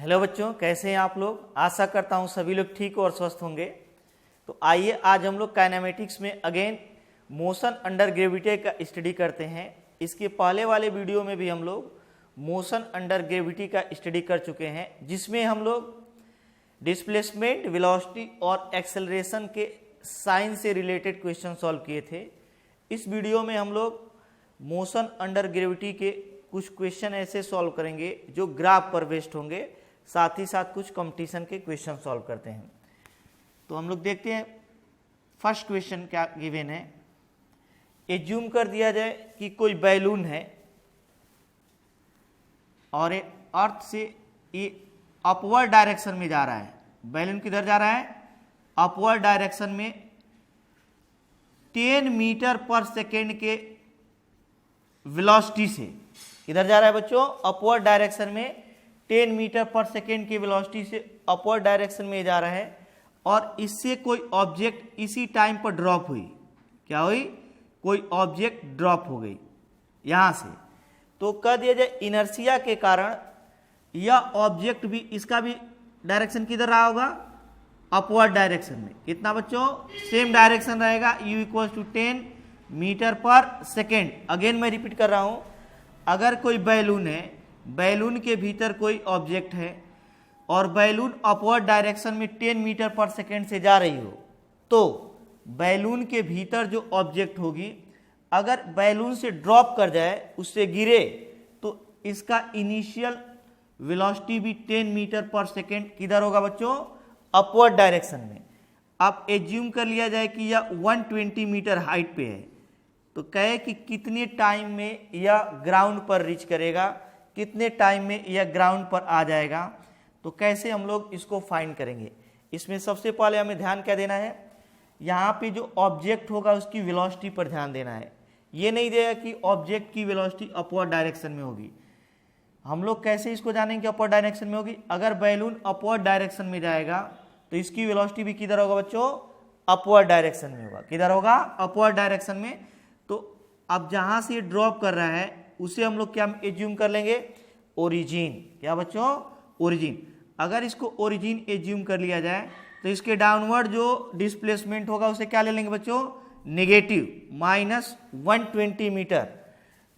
Hello बच्चों, कैसे हैं आप लोग। आशा करता हूं सभी लोग ठीक और स्वस्थ होंगे। तो आइए आज हम लोग काइनेमेटिक्स में अगेन मोशन अंडर ग्रेविटी का स्टडी करते हैं। इसके पहले वाले वीडियो में भी हम लोग मोशन अंडर ग्रेविटी का स्टडी कर चुके हैं, जिसमें हम लोग डिस्प्लेसमेंट, वेलोसिटी और एक्सेलरेशन के साइन से रिलेटेड क्वेश्चन सॉल्व किए थे। इस वीडियो में हम लोग मोशन अंडर ग्रेविटी के कुछ क्वेश्चन ऐसे सॉल्व करेंगे जो ग्राफ पर बेस्ड होंगे, साथ ही साथ कुछ कंपटीशन के क्वेश्चन सॉल्व करते हैं। तो हम लोग देखते हैं फर्स्ट क्वेश्चन क्या गिवन है। एज्यूम कर दिया जाए कि कोई बैलून है और अर्थ से ये अपवर्ड डायरेक्शन में जा रहा है। बैलून किधर जा रहा है? अपवर्ड डायरेक्शन में 10 मीटर पर सेकेंड के वेलोसिटी से। किधर जा रहा है बच्चों? अपवर्ड डायरेक्शन में 10 मीटर पर सेकेंड की वेलोसिटी से अपवर्ड डायरेक्शन में जा रहा है और इससे कोई ऑब्जेक्ट इसी टाइम पर ड्रॉप हुई। क्या हुई? कोई ऑब्जेक्ट ड्रॉप हो गई यहां से। तो कह दिया जाए इनर्शिया के कारण यह ऑब्जेक्ट भी, इसका भी डायरेक्शन किधर रहा होगा? अपवर्ड डायरेक्शन में। कितना बच्चों? सेम डायरेक्शन रहेगा, u इक्वल टू 10 मीटर पर सेकेंड। अगेन मैं रिपीट कर रहा हूं, अगर कोई बैलून है, बैलून के भीतर कोई ऑब्जेक्ट है और बैलून अपवर्ड डायरेक्शन में 10 मीटर पर सेकेंड से जा रही हो, तो बैलून के भीतर जो ऑब्जेक्ट होगी अगर बैलून से ड्रॉप कर जाए, उससे गिरे, तो इसका इनिशियल वेलोसिटी भी 10 मीटर पर सेकेंड किधर होगा बच्चों? अपवर्ड डायरेक्शन में। अब एज्यूम कर लिया जाए कि यह 120 मीटर हाइट पे है, तो कहे कि कितने टाइम में यह ग्राउंड पर रीच करेगा, कितने टाइम में यह ग्राउंड पर आ जाएगा। तो कैसे हम लोग इसको फाइंड करेंगे? इसमें सबसे पहले हमें ध्यान क्या देना है? यहाँ पे जो ऑब्जेक्ट होगा उसकी वेलोसिटी पर ध्यान देना है। ये नहीं देगा कि ऑब्जेक्ट की वेलोसिटी अपवर्ड डायरेक्शन में होगी। हम लोग कैसे इसको जानेंगे अपवर्ड डायरेक्शन में होगी? अगर बैलून अपवर्ड डायरेक्शन में जाएगा तो इसकी वेलोसिटी भी किधर होगा बच्चों? अपवर्ड डायरेक्शन में होगा। किधर होगा? अपवर्ड डायरेक्शन में। तो अब जहां से ड्रॉप कर रहा है उसे हम लोग क्या एज्यूम कर लेंगे? ओरिजिन। क्या बच्चों? ओरिजिन। अगर इसको ओरिजिन एज्यूम कर लिया जाए तो इसके डाउनवर्ड जो डिस्प्लेसमेंट होगा उसे क्या ले लेंगे बच्चों? Negative, -120 meter.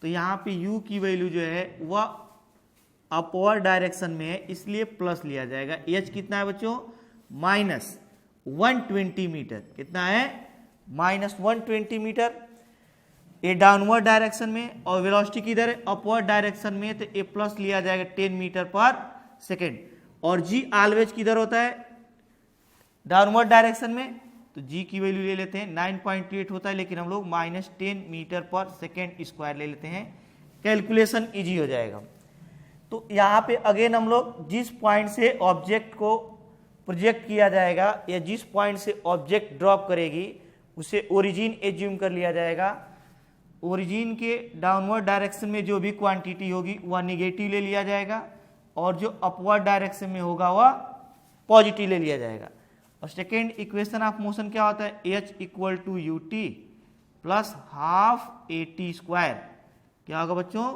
तो यहाँ पे u की वैल्यू जो है वह अपवर्ड डायरेक्शन में है, इसलिए प्लस लिया जाएगा। h कितना है बच्चों? -120 मीटर। कितना है? -120 मीटर। ये डाउनवर्ड डायरेक्शन में और वेलोसिटी किधर है? अपवर्ड डायरेक्शन में, तो ए प्लस लिया जाएगा 10 मीटर पर सेकेंड। और g ऑलवेज किधर होता है? डाउनवर्ड डायरेक्शन में। तो g की वैल्यू ले लेते हैं, 9.8 होता है, लेकिन हम लोग -10 मीटर पर सेकेंड स्क्वायर ले लेते हैं, कैलकुलेशन इजी हो जाएगा। तो यहाँ पे अगेन हम लोग जिस पॉइंट से ऑब्जेक्ट को प्रोजेक्ट किया जाएगा या जिस पॉइंट से ऑब्जेक्ट ड्रॉप करेगी उसे ओरिजिन एज्यूम कर लिया जाएगा। ओरिजिन के डाउनवर्ड डायरेक्शन में जो भी क्वांटिटी होगी वह निगेटिव ले लिया जाएगा और जो अपवर्ड डायरेक्शन में होगा वह पॉजिटिव ले लिया जाएगा। और सेकेंड इक्वेशन ऑफ मोशन क्या होता है? h equal to u t plus half a t square. क्या होगा बच्चों?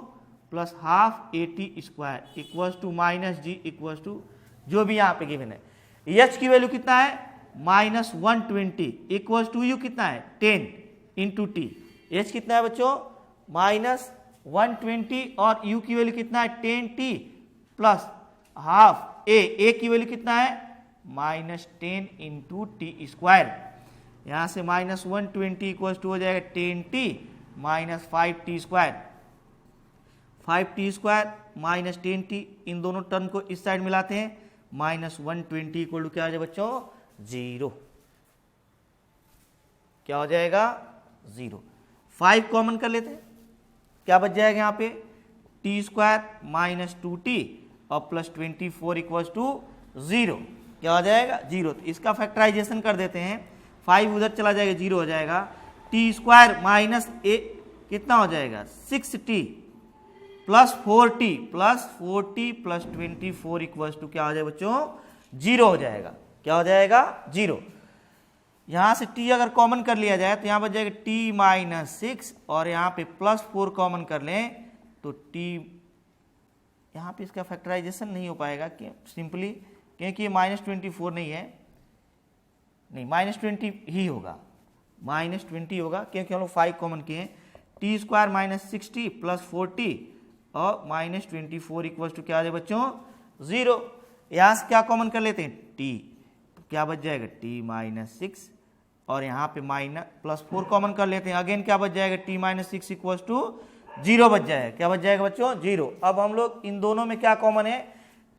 Plus half a t square equals to minus g equals to जो भी यहाँ पे गिवन है। h की वैल्यू कितना है? -120 इक्वल्स टू यू कितना है? 10 इंटू टी। h कितना है बच्चों? -120 और u की वैल्यू कितना है? 10t प्लस हाफ a की वैल्यू कितना है? -10 इंटू टी स्क्वायर। यहां से -120 इक्वल्स टू हो जाएगा 10t minus 5t square. 5t square minus 10t, इन दोनों टर्म को इस साइड मिलाते हैं, -120 इक्वल टू क्या हो जाएगा बच्चों? 0। क्या हो जाएगा? 0। 5 कॉमन कर लेते हैं, क्या बच जाएगा यहाँ पे? t स्क्वायर माइनस 2t और प्लस 24 इक्वल्स टू 0। क्या हो जाएगा? 0। तो इसका फैक्टराइजेशन कर देते हैं, 5 उधर चला जाएगा, 0 हो जाएगा। t स्क्वायर माइनस a कितना हो जाएगा? 6t plus 4t plus 24 equals to क्या हो जाएगा बच्चों? 0 हो जाएगा। क्या हो जाएगा? 0। यहां से t अगर कॉमन कर लिया जाए तो यहां बच जाएगा t माइनस 6 और यहाँ पे +4 कॉमन कर लें तो t यहाँ पे इसका फैक्टराइजेशन नहीं हो पाएगा कि सिंपली, क्योंकि ये -24 नहीं है, नहीं -20 ही होगा, -20 होगा, क्योंकि हम लोग 5 कॉमन किए हैं। टी स्क्वायर -60 + 40 और -24 इक्वल टू क्या आ जाए बच्चों 0। यहाँ से क्या कॉमन कर लेते हैं टी, क्या बच जाएगा टी -6 और यहाँ पे +4 कॉमन कर लेते हैं, अगेन क्या बच जाएगा टी -6 इक्वल टू 0 बच जाएगा। क्या बच जाएगा बच्चों 0। अब हम लोग इन दोनों में क्या कॉमन है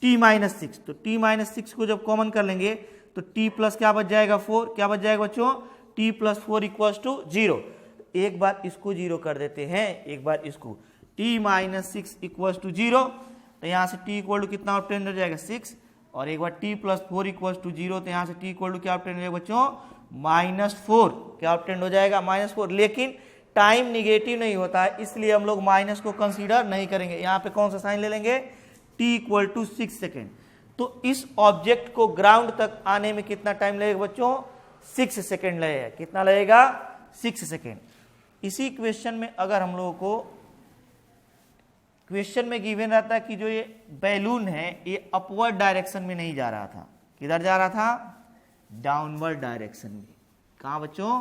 t -6, तो t -6 को जब कॉमन कर लेंगे तो t प्लस क्या बच जाएगा 4, क्या बच जाएगा बच्चों t + 4 इक्वल टू 0। एक बार इसको 0 कर देते हैं, एक बार इसको t -6 इक्वल टू 0, तो यहाँ से t इक्वल टू कितना ऑब्टेन हो जाएगा 6, और एक बार t + 4 इक्वल टू 0, तो यहाँ से t इक्वल टू क्या ऑब्टेन हो जाएगा बच्चों -4, क्या ऑब्टेन हो जाएगा -4। लेकिन टाइम निगेटिव नहीं होता है, इसलिए हम लोग माइनस को कंसीडर नहीं करेंगे। यहाँ पे कौन सा साइन ले लेंगे t इक्वल टू 6 सेकेंड। तो इस ऑब्जेक्ट को ग्राउंड तक आने में कितना टाइम लगेगा बच्चों 6 सेकेंड लगेगा। कितना लगेगा 6 सेकेंड। इसी क्वेश्चन में अगर हम लोगों को क्वेश्चन में गिवन रहता है कि जो ये बैलून है ये अपवर्ड डायरेक्शन में नहीं जा रहा था, किधर जा रहा था डाउनवर्ड डायरेक्शन में। कहां बच्चों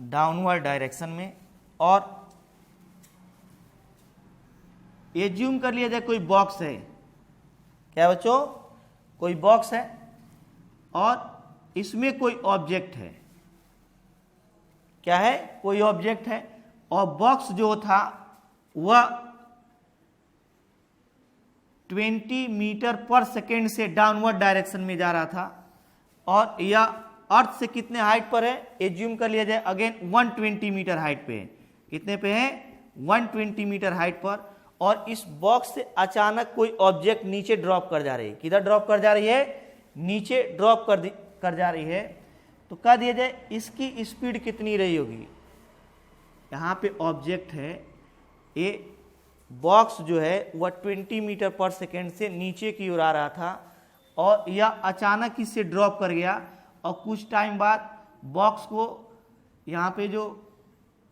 डाउनवर्ड डायरेक्शन में। और एज्यूम कर लिया जाए कोई बॉक्स है, क्या बच्चों कोई बॉक्स है और इसमें कोई ऑब्जेक्ट है, क्या है कोई ऑब्जेक्ट है, और बॉक्स जो था वह 20 मीटर पर सेकेंड से डाउनवर्ड डायरेक्शन में जा रहा था, और यह अर्थ से कितने हाइट पर है एज्यूम कर लिया जाए अगेन 120 मीटर हाइट पे है। कितने पे है 120 मीटर हाइट पर, और इस बॉक्स से अचानक कोई ऑब्जेक्ट नीचे ड्रॉप कर जा रही है। किधर ड्रॉप कर जा रही है नीचे ड्रॉप कर जा रही है। तो कह दिया जाए इसकी स्पीड कितनी रही होगी। यहाँ पे ऑब्जेक्ट है, ये बॉक्स जो है वह 20 मीटर पर सेकेंड से नीचे की ओर आ रहा था, और यह अचानक इससे ड्रॉप कर गया, और कुछ टाइम बाद बॉक्स को यहाँ पे जो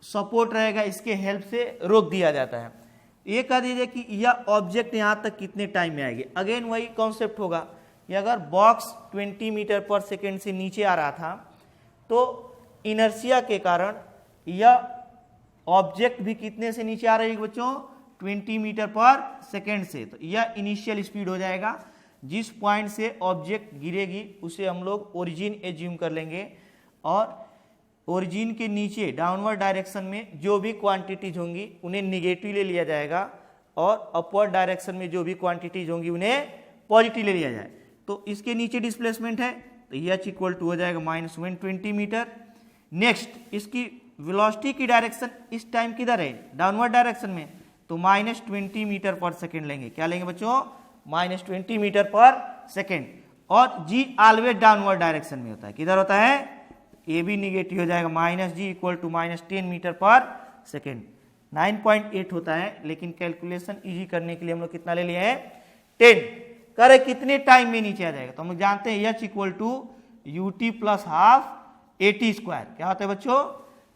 सपोर्ट रहेगा इसके हेल्प से रोक दिया जाता है। ये कह दीजिए कि यह ऑब्जेक्ट यहाँ तक कितने टाइम में आएगी। अगेन वही कॉन्सेप्ट होगा कि अगर बॉक्स 20 मीटर पर सेकेंड से नीचे आ रहा था तो इनर्शिया के कारण यह ऑब्जेक्ट भी कितने से नीचे आ रही है बच्चों 20 मीटर पर सेकेंड से। तो यह इनिशियल स्पीड हो जाएगा। जिस पॉइंट से ऑब्जेक्ट गिरेगी उसे हम लोग ओरिजिन एज्यूम कर लेंगे, और ओरिजिन के नीचे डाउनवर्ड डायरेक्शन में जो भी क्वांटिटीज होंगी उन्हें निगेटिव ले लिया जाएगा, और अपवर्ड डायरेक्शन में जो भी क्वांटिटीज होंगी उन्हें पॉजिटिव ले लिया जाए। तो इसके नीचे डिस्प्लेसमेंट है तो h इक्वल टू हो जाएगा -120 मीटर। नेक्स्ट इसकी वेलोसिटी की डायरेक्शन इस टाइम किधर है डाउनवर्ड डायरेक्शन में, तो -20 मीटर पर सेकेंड लेंगे। क्या लेंगे बच्चों -20 मीटर पर सेकेंड, और g ऑलवेज डाउनवर्ड डायरेक्शन में होता है। किधर होता है ये भी निगेटिव हो जाएगा, -g इक्वल टू -10 मीटर पर सेकेंड। 9.8 होता है, लेकिन कैलकुलेशन इजी करने के लिए हम लोग कितना ले लिए हैं 10। करे कितने टाइम में नीचे आ जाएगा, तो हम लोग जानते हैं h equal to ut plus half at square. क्या होता है बच्चों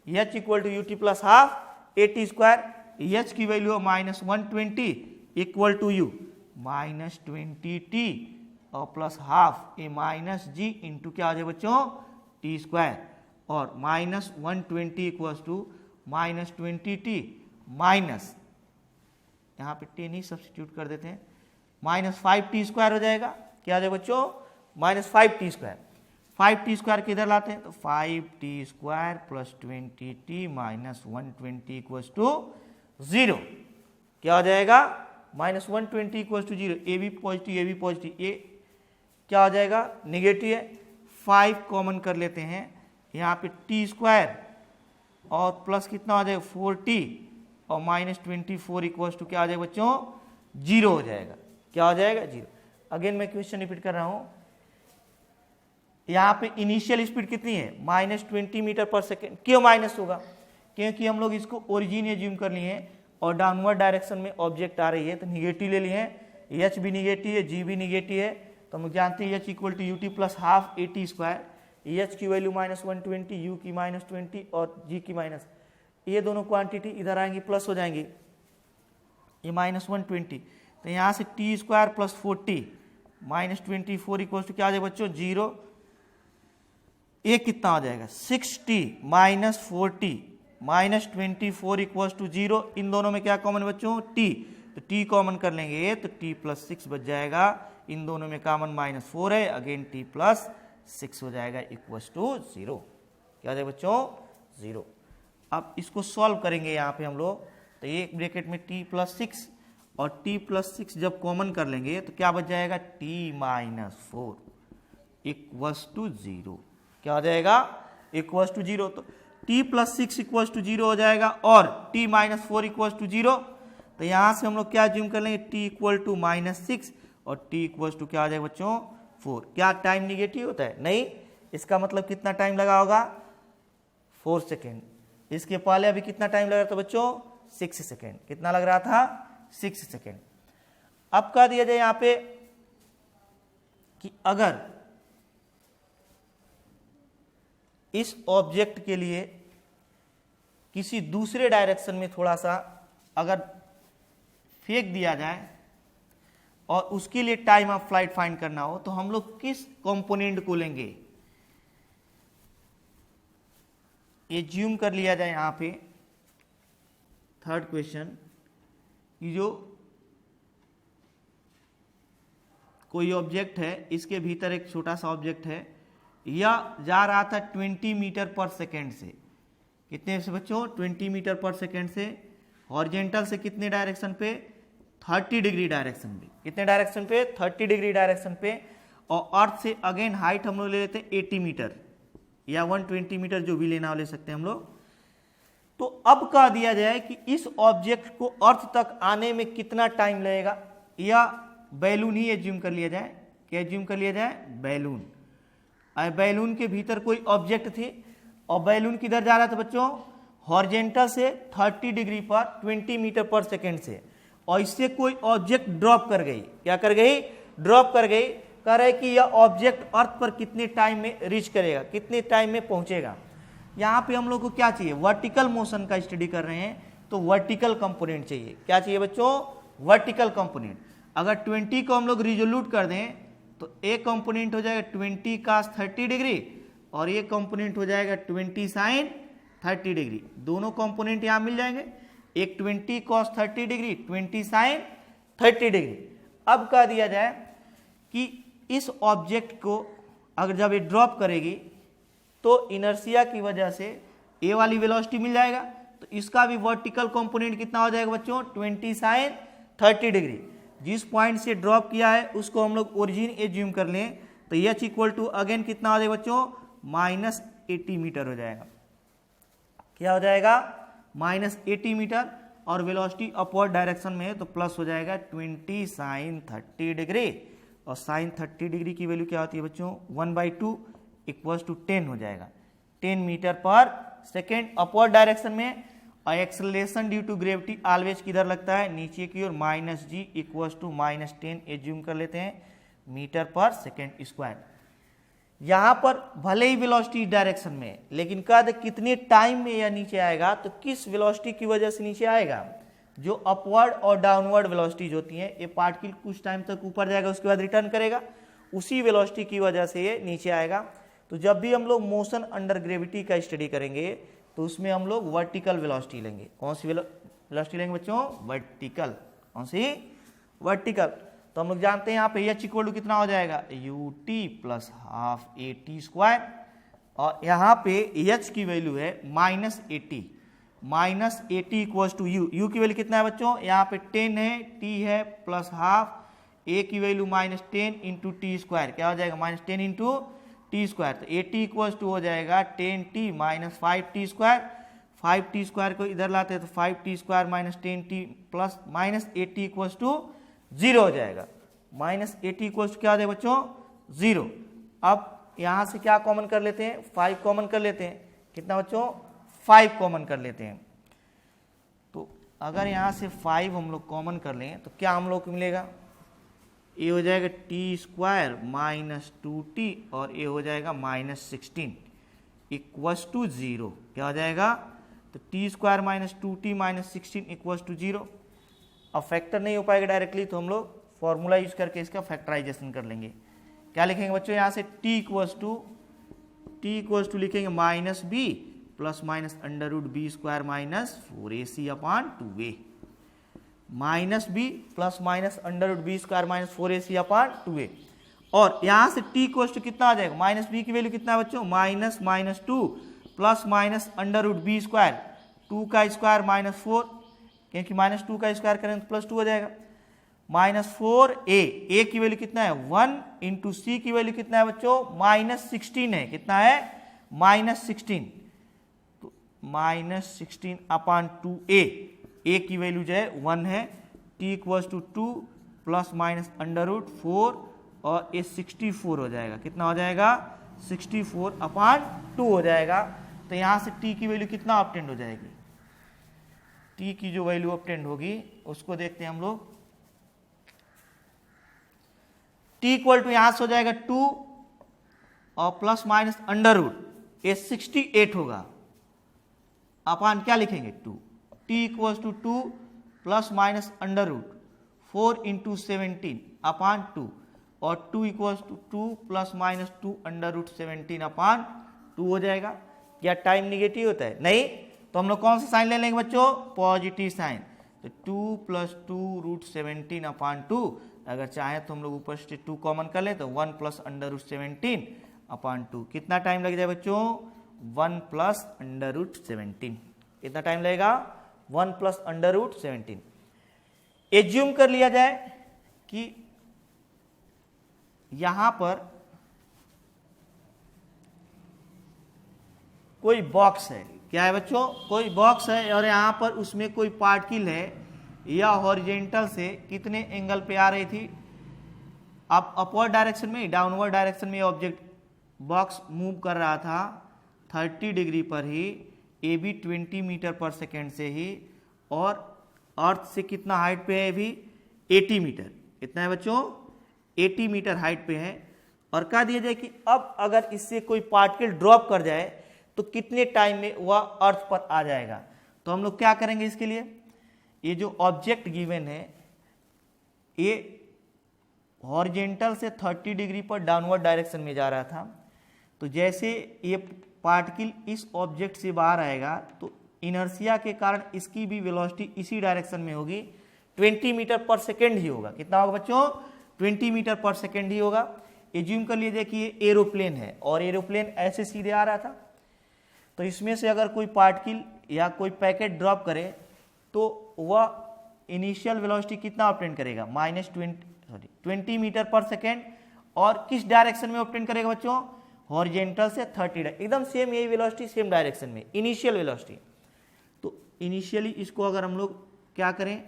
h equal to ut plus half at square. h की value -120 equal to u -20t और plus half a -g into क्या आ जाए बच्चों t स्क्वायर, और -120 इक्वल टू -20t माइनस यहाँ पे 10 ही सब्सटीट्यूट कर देते हैं, -5t स्क्वायर हो जाएगा। क्या आ जाए बच्चों -5t स्क्वायर। 5t स्क्वायर किधर लाते हैं, तो 5t square plus 20t minus 120 equal to 0। क्या हो जाएगा -120 इक्वल टू 0। ए भी पॉजिटिव, ये क्या हो जाएगा निगेटिव है। 5 कॉमन कर लेते हैं, यहाँ पे t स्क्वायर और प्लस कितना हो जाएगा 4t और -24 इक्वल टू क्या हो जाएगा बच्चों 0 हो जाएगा। क्या हो जाएगा 0। अगेन मैं क्वेश्चन रिपीट कर रहा हूं, यहाँ पे इनिशियल स्पीड कितनी है -20 मीटर पर सेकेंड। क्यों माइनस होगा, क्योंकि हम लोग इसको ओरिजिन एज्यूम कर लिए हैं और डाउनवर्ड डायरेक्शन में ऑब्जेक्ट आ रही है तो निगेटिव ले लिए हैं। h भी निगेटिव है, g भी निगेटिव है, तो हम जानते हैं h equal to ut plus half at square. h की वैल्यू -120, u की -20 और g की माइनस, ये दोनों क्वांटिटी इधर आएंगी प्लस हो जाएंगी। ये -120, तो यहाँ से t square plus 40 -24 equal to क्या आ जाएगा बच्चों 0। ये कितना हो जाएगा 6t माइनस 40 -24 इक्वल टू 0। इन दोनों में क्या कॉमन बच्चों t, तो t कॉमन कर लेंगे तो t प्लस 6 बच जाएगा। इन दोनों में कॉमन -4 है, अगेन t प्लस 6 हो जाएगा इक्वल टू 0। क्या हो जाएगा बच्चों 0। अब इसको सॉल्व करेंगे यहाँ पे हम लोग, तो ये ब्रैकेट में t प्लस 6 और t प्लस 6 जब कॉमन कर लेंगे तो क्या बच जाएगा t माइनस 4 इक्वल्स टू 0। क्या हो जाएगा इक्वल्स टू 0। तो t प्लस 6 इक्वल्स टू 0 हो जाएगा और t माइनस 4 इक्वल्स टू 0। तो यहाँ से हम लोग क्या ज्यूम कर लेंगे t इक्वल टू -6 और t इक्वल्स टू क्या हो जाएगा बच्चों 4। क्या टाइम निगेटिव होता है? नहीं। इसका मतलब कितना टाइम लगा होगा 4 सेकेंड। इसके पहले अभी कितना टाइम लग रहा था बच्चों 6 सेकेंड। कितना लग रहा था 6 सेकेंड। अब कह दिया जाए यहाँ पे कि अगर इस ऑब्जेक्ट के लिए किसी दूसरे डायरेक्शन में थोड़ा सा अगर फेंक दिया जाए और उसके लिए टाइम ऑफ फ्लाइट फाइंड करना हो, तो हम लोग किस कंपोनेंट को लेंगे? ये ज्यूम कर लिया जाए यहाँ पे थर्ड क्वेश्चन, कि जो कोई ऑब्जेक्ट है, इसके भीतर एक छोटा सा ऑब्जेक्ट है, यह जा रहा था 20 मीटर पर सेकेंड से। कितने से बच्चों 20 मीटर पर सेकेंड से। हॉरिजेंटल से कितने डायरेक्शन पे 30 डिग्री डायरेक्शन पे। कितने डायरेक्शन पे 30 डिग्री डायरेक्शन पे। और अर्थ से अगेन हाइट हम लोग ले लेते हैं 80 मीटर या 120 मीटर, जो भी लेना हो ले सकते हैं हम लोग। तो अब कह दिया जाए कि इस ऑब्जेक्ट को अर्थ तक आने में कितना टाइम लगेगा, या बैलून ही एज्यूम कर लिया जाए। क्या एज्यूम कर लिया जाए? बैलून। बैलून के भीतर कोई ऑब्जेक्ट थी और बैलून किधर जा रहा था बच्चों हॉरिजेंटल से 30 डिग्री पर 20 मीटर पर सेकेंड से, और इससे कोई ऑब्जेक्ट ड्रॉप कर गई। क्या कर गई? ड्रॉप कर गई। कह रहे कि यह ऑब्जेक्ट अर्थ पर कितने टाइम में रीच करेगा, कितने टाइम में पहुंचेगा। यहाँ पे हम लोग को क्या चाहिए? वर्टिकल मोशन का स्टडी कर रहे हैं, तो वर्टिकल कंपोनेंट चाहिए। क्या चाहिए बच्चों? Vertical component. अगर 20 को हम लोग रिजोल्यूट कर दें तो एक कंपोनेंट हो जाएगा 20 cos 30 डिग्री और ये कंपोनेंट हो जाएगा 20 sin 30 डिग्री। दोनों कंपोनेंट यहाँ मिल जाएंगे, एक 20 cos 30 डिग्री 20 sin 30 डिग्री। अब कह दिया जाए कि इस ऑब्जेक्ट को अगर जब ये ड्रॉप करेगी तो इनर्शिया की वजह से ए वाली वेलोसिटी मिल जाएगा, तो इसका भी वर्टिकल कंपोनेंट कितना हो जाएगा बच्चों 20 sin 30 डिग्री। जिस पॉइंट से ड्रॉप किया है उसको हम लोग ओरिजिन एज्यूम कर लें, तो एच इक्वल टू अगेन कितना हो जाएगा बच्चों -80 मीटर हो जाएगा। क्या हो जाएगा? -80 मीटर, और वेलोसिटी अपवर्ड डायरेक्शन में है तो प्लस हो जाएगा 20 sin 30 डिग्री। और sin 30 डिग्री की वैल्यू क्या होती है बच्चों 1/2 इक्वल्स टू 10 हो जाएगा। 10 मीटर पर सेकेंड अपवर्ड डायरेक्शन में। और acceleration due to gravity always किधर लगता है? नीचे की ओर -g इक्वल्स टू -10 एज्यूम कर लेते हैं मीटर पर सेकेंड स्क्वायर। यहाँ पर भले ही वेलोसिटी डायरेक्शन में, लेकिन कद कितने टाइम में यह नीचे आएगा, तो किस वेलोसिटी की वजह से नीचे आएगा? जो अपवर्ड और डाउनवर्ड वेलोसिटीज होती हैं, ये पार्टिकल कुछ टाइम तक ऊपर जाएगा उसके बाद रिटर्न करेगा, उसी वेलोसिटी की वजह से ये नीचे आएगा। तो जब भी हम लोग मोशन अंडर ग्रेविटी का स्टडी करेंगे तो उसमें हम लोग वर्टिकल वेलोसिटी लेंगे। कौन सी वेलोसिटी लेंगे बच्चों? वर्टिकल। कौन सी? वर्टिकल। तो हम लोग जानते हैं यहाँ पे एच इक्वल टू कितना हो जाएगा ut plus half at square, और यहाँ पे एच की वैल्यू है -80। -80 इक्वल्स टू यू की वैल्यू कितना है बच्चों? यहाँ पे 10 है, t है प्लस हाफ, a की वैल्यू -10 इंटू टी स्क्वायर। क्या हो जाएगा? -10 इंटू टी स्क्वायर। तो 80 इक्वल्स टू हो जाएगा 10t minus 5t square. 5t square को इधर लाते हैं तो 5t square minus 10t plus -80 equals to 0 हो जाएगा। -80 इक्वल्स टू क्या हो जाएगा बच्चों? 0। अब यहाँ से क्या कॉमन कर लेते हैं? 5 कॉमन कर लेते हैं। कितना बच्चों? 5 कॉमन कर लेते हैं। तो अगर यहाँ से 5 हम लोग कॉमन कर लें तो क्या हम लोग को मिलेगा? ये हो जाएगा टी स्क्वायर -2t और ये हो जाएगा -16 इक्वल्स टू 0। क्या हो जाएगा? तो t square -2t -16 equals to 0। अब फैक्टर नहीं हो पाएगा डायरेक्टली, तो हम लोग फॉर्मूला यूज करके इसका फैक्टराइजेशन कर लेंगे। क्या लिखेंगे बच्चों, यहाँ से t इक्वल्स टू लिखेंगे minus b plus minus under root b square minus 4ac upon 2a, minus b plus minus under root b square minus 4ac upon 2a। और यहाँ से t इक्वल्स टू कितना आ जाएगा, माइनस बी की value कितना है बच्चों, minus minus 2 plus minus under root b square, 2 का स्क्वायर माइनस 4, क्योंकि माइनस 2 का स्क्वायर करेंगे तो प्लस 2 हो जाएगा, माइनस 4a की वैल्यू कितना है 1 इंटू सी की वैल्यू कितना है बच्चों, माइनस 16 है, कितना है माइनस 16, तो माइनस 16 अपॉन 2a, a की वैल्यू जो है 1 है, t equals to 2 plus minus under root 4 और ये 64 हो जाएगा, कितना हो जाएगा 64 अपॉन 2 हो जाएगा। तो यहाँ से t की वैल्यू कितना ऑब्टेंड हो जाएगी, t की जो वैल्यू ऑब्टेंड होगी उसको देखते हैं हम लोग। t इक्वल टू यहां से हो जाएगा 2 और प्लस माइनस अंडर रूट ये 68 होगा, अपॉन क्या लिखेंगे 2, t equal to 2 plus minus under root 4 into 17 upon 2, और 2 equal to 2 plus minus 2 under root 17 upon 2 हो जाएगा। क्या टाइम निगेटिव होता है, नहीं, तो हम लोग कौन सा साइन ले लेंगे बच्चों, पॉजिटिव साइन, तो 2 प्लस 2 रूट 17 अपॉन 2, अगर चाहें तो हम लोग ऊपर से 2 कॉमन कर लें तो 1 प्लस अंडर रूट 17 अपॉन 2, कितना टाइम लग जाए बच्चों 1 प्लस अंडर रूट 17, कितना टाइम लगेगा 1 प्लस अंडर रूट 17। एज्यूम कर लिया जाए कि यहां पर कोई बॉक्स है, क्या है बच्चों, कोई बॉक्स है और यहां पर उसमें कोई पार्टिकल है या हॉरिजेंटल से कितने एंगल पे आ रही थी, अब अपवर्ड डायरेक्शन में, डाउनवर्ड डायरेक्शन में ऑब्जेक्ट बॉक्स मूव कर रहा था 30 डिग्री पर ही, ए बी 20 मीटर पर सेकेंड से ही, और अर्थ से कितना हाइट पे है अभी 80 मीटर, कितना है बच्चों 80 मीटर हाइट पे है। और कह दिया जाए कि अब अगर इससे कोई पार्टिकल ड्रॉप कर जाए तो कितने टाइम में वह अर्थ पर आ जाएगा। तो हम लोग क्या करेंगे इसके लिए, ये जो ऑब्जेक्ट गिवन है ये हॉरिजेंटल से 30 डिग्री पर डाउनवर्ड डायरेक्शन में जा रहा था, तो जैसे ये पार्टिकल इस ऑब्जेक्ट से बाहर आएगा तो इनर्शिया के कारण इसकी भी वेलोसिटी इसी डायरेक्शन में होगी, 20 मीटर पर सेकेंड ही होगा, कितना होगा बच्चों 20 मीटर पर सेकेंड ही होगा। एज्यूम कर लीजिए कि ये एरोप्लेन है और एरोप्लेन ऐसे सीधे आ रहा था, तो इसमें से अगर कोई पार्टिकल या कोई पैकेट ड्रॉप करे तो वह इनिशियल वेलोसिटी कितना ऑब्टेन करेगा -20 मीटर पर सेकेंड, और किस डायरेक्शन में ऑब्टेन करेगा बच्चों, हॉरिजेंटल से 30, एकदम सेम यही वेलोसिटी सेम डायरेक्शन में इनिशियल वेलोसिटी। तो इनिशियली इसको अगर हम लोग क्या करें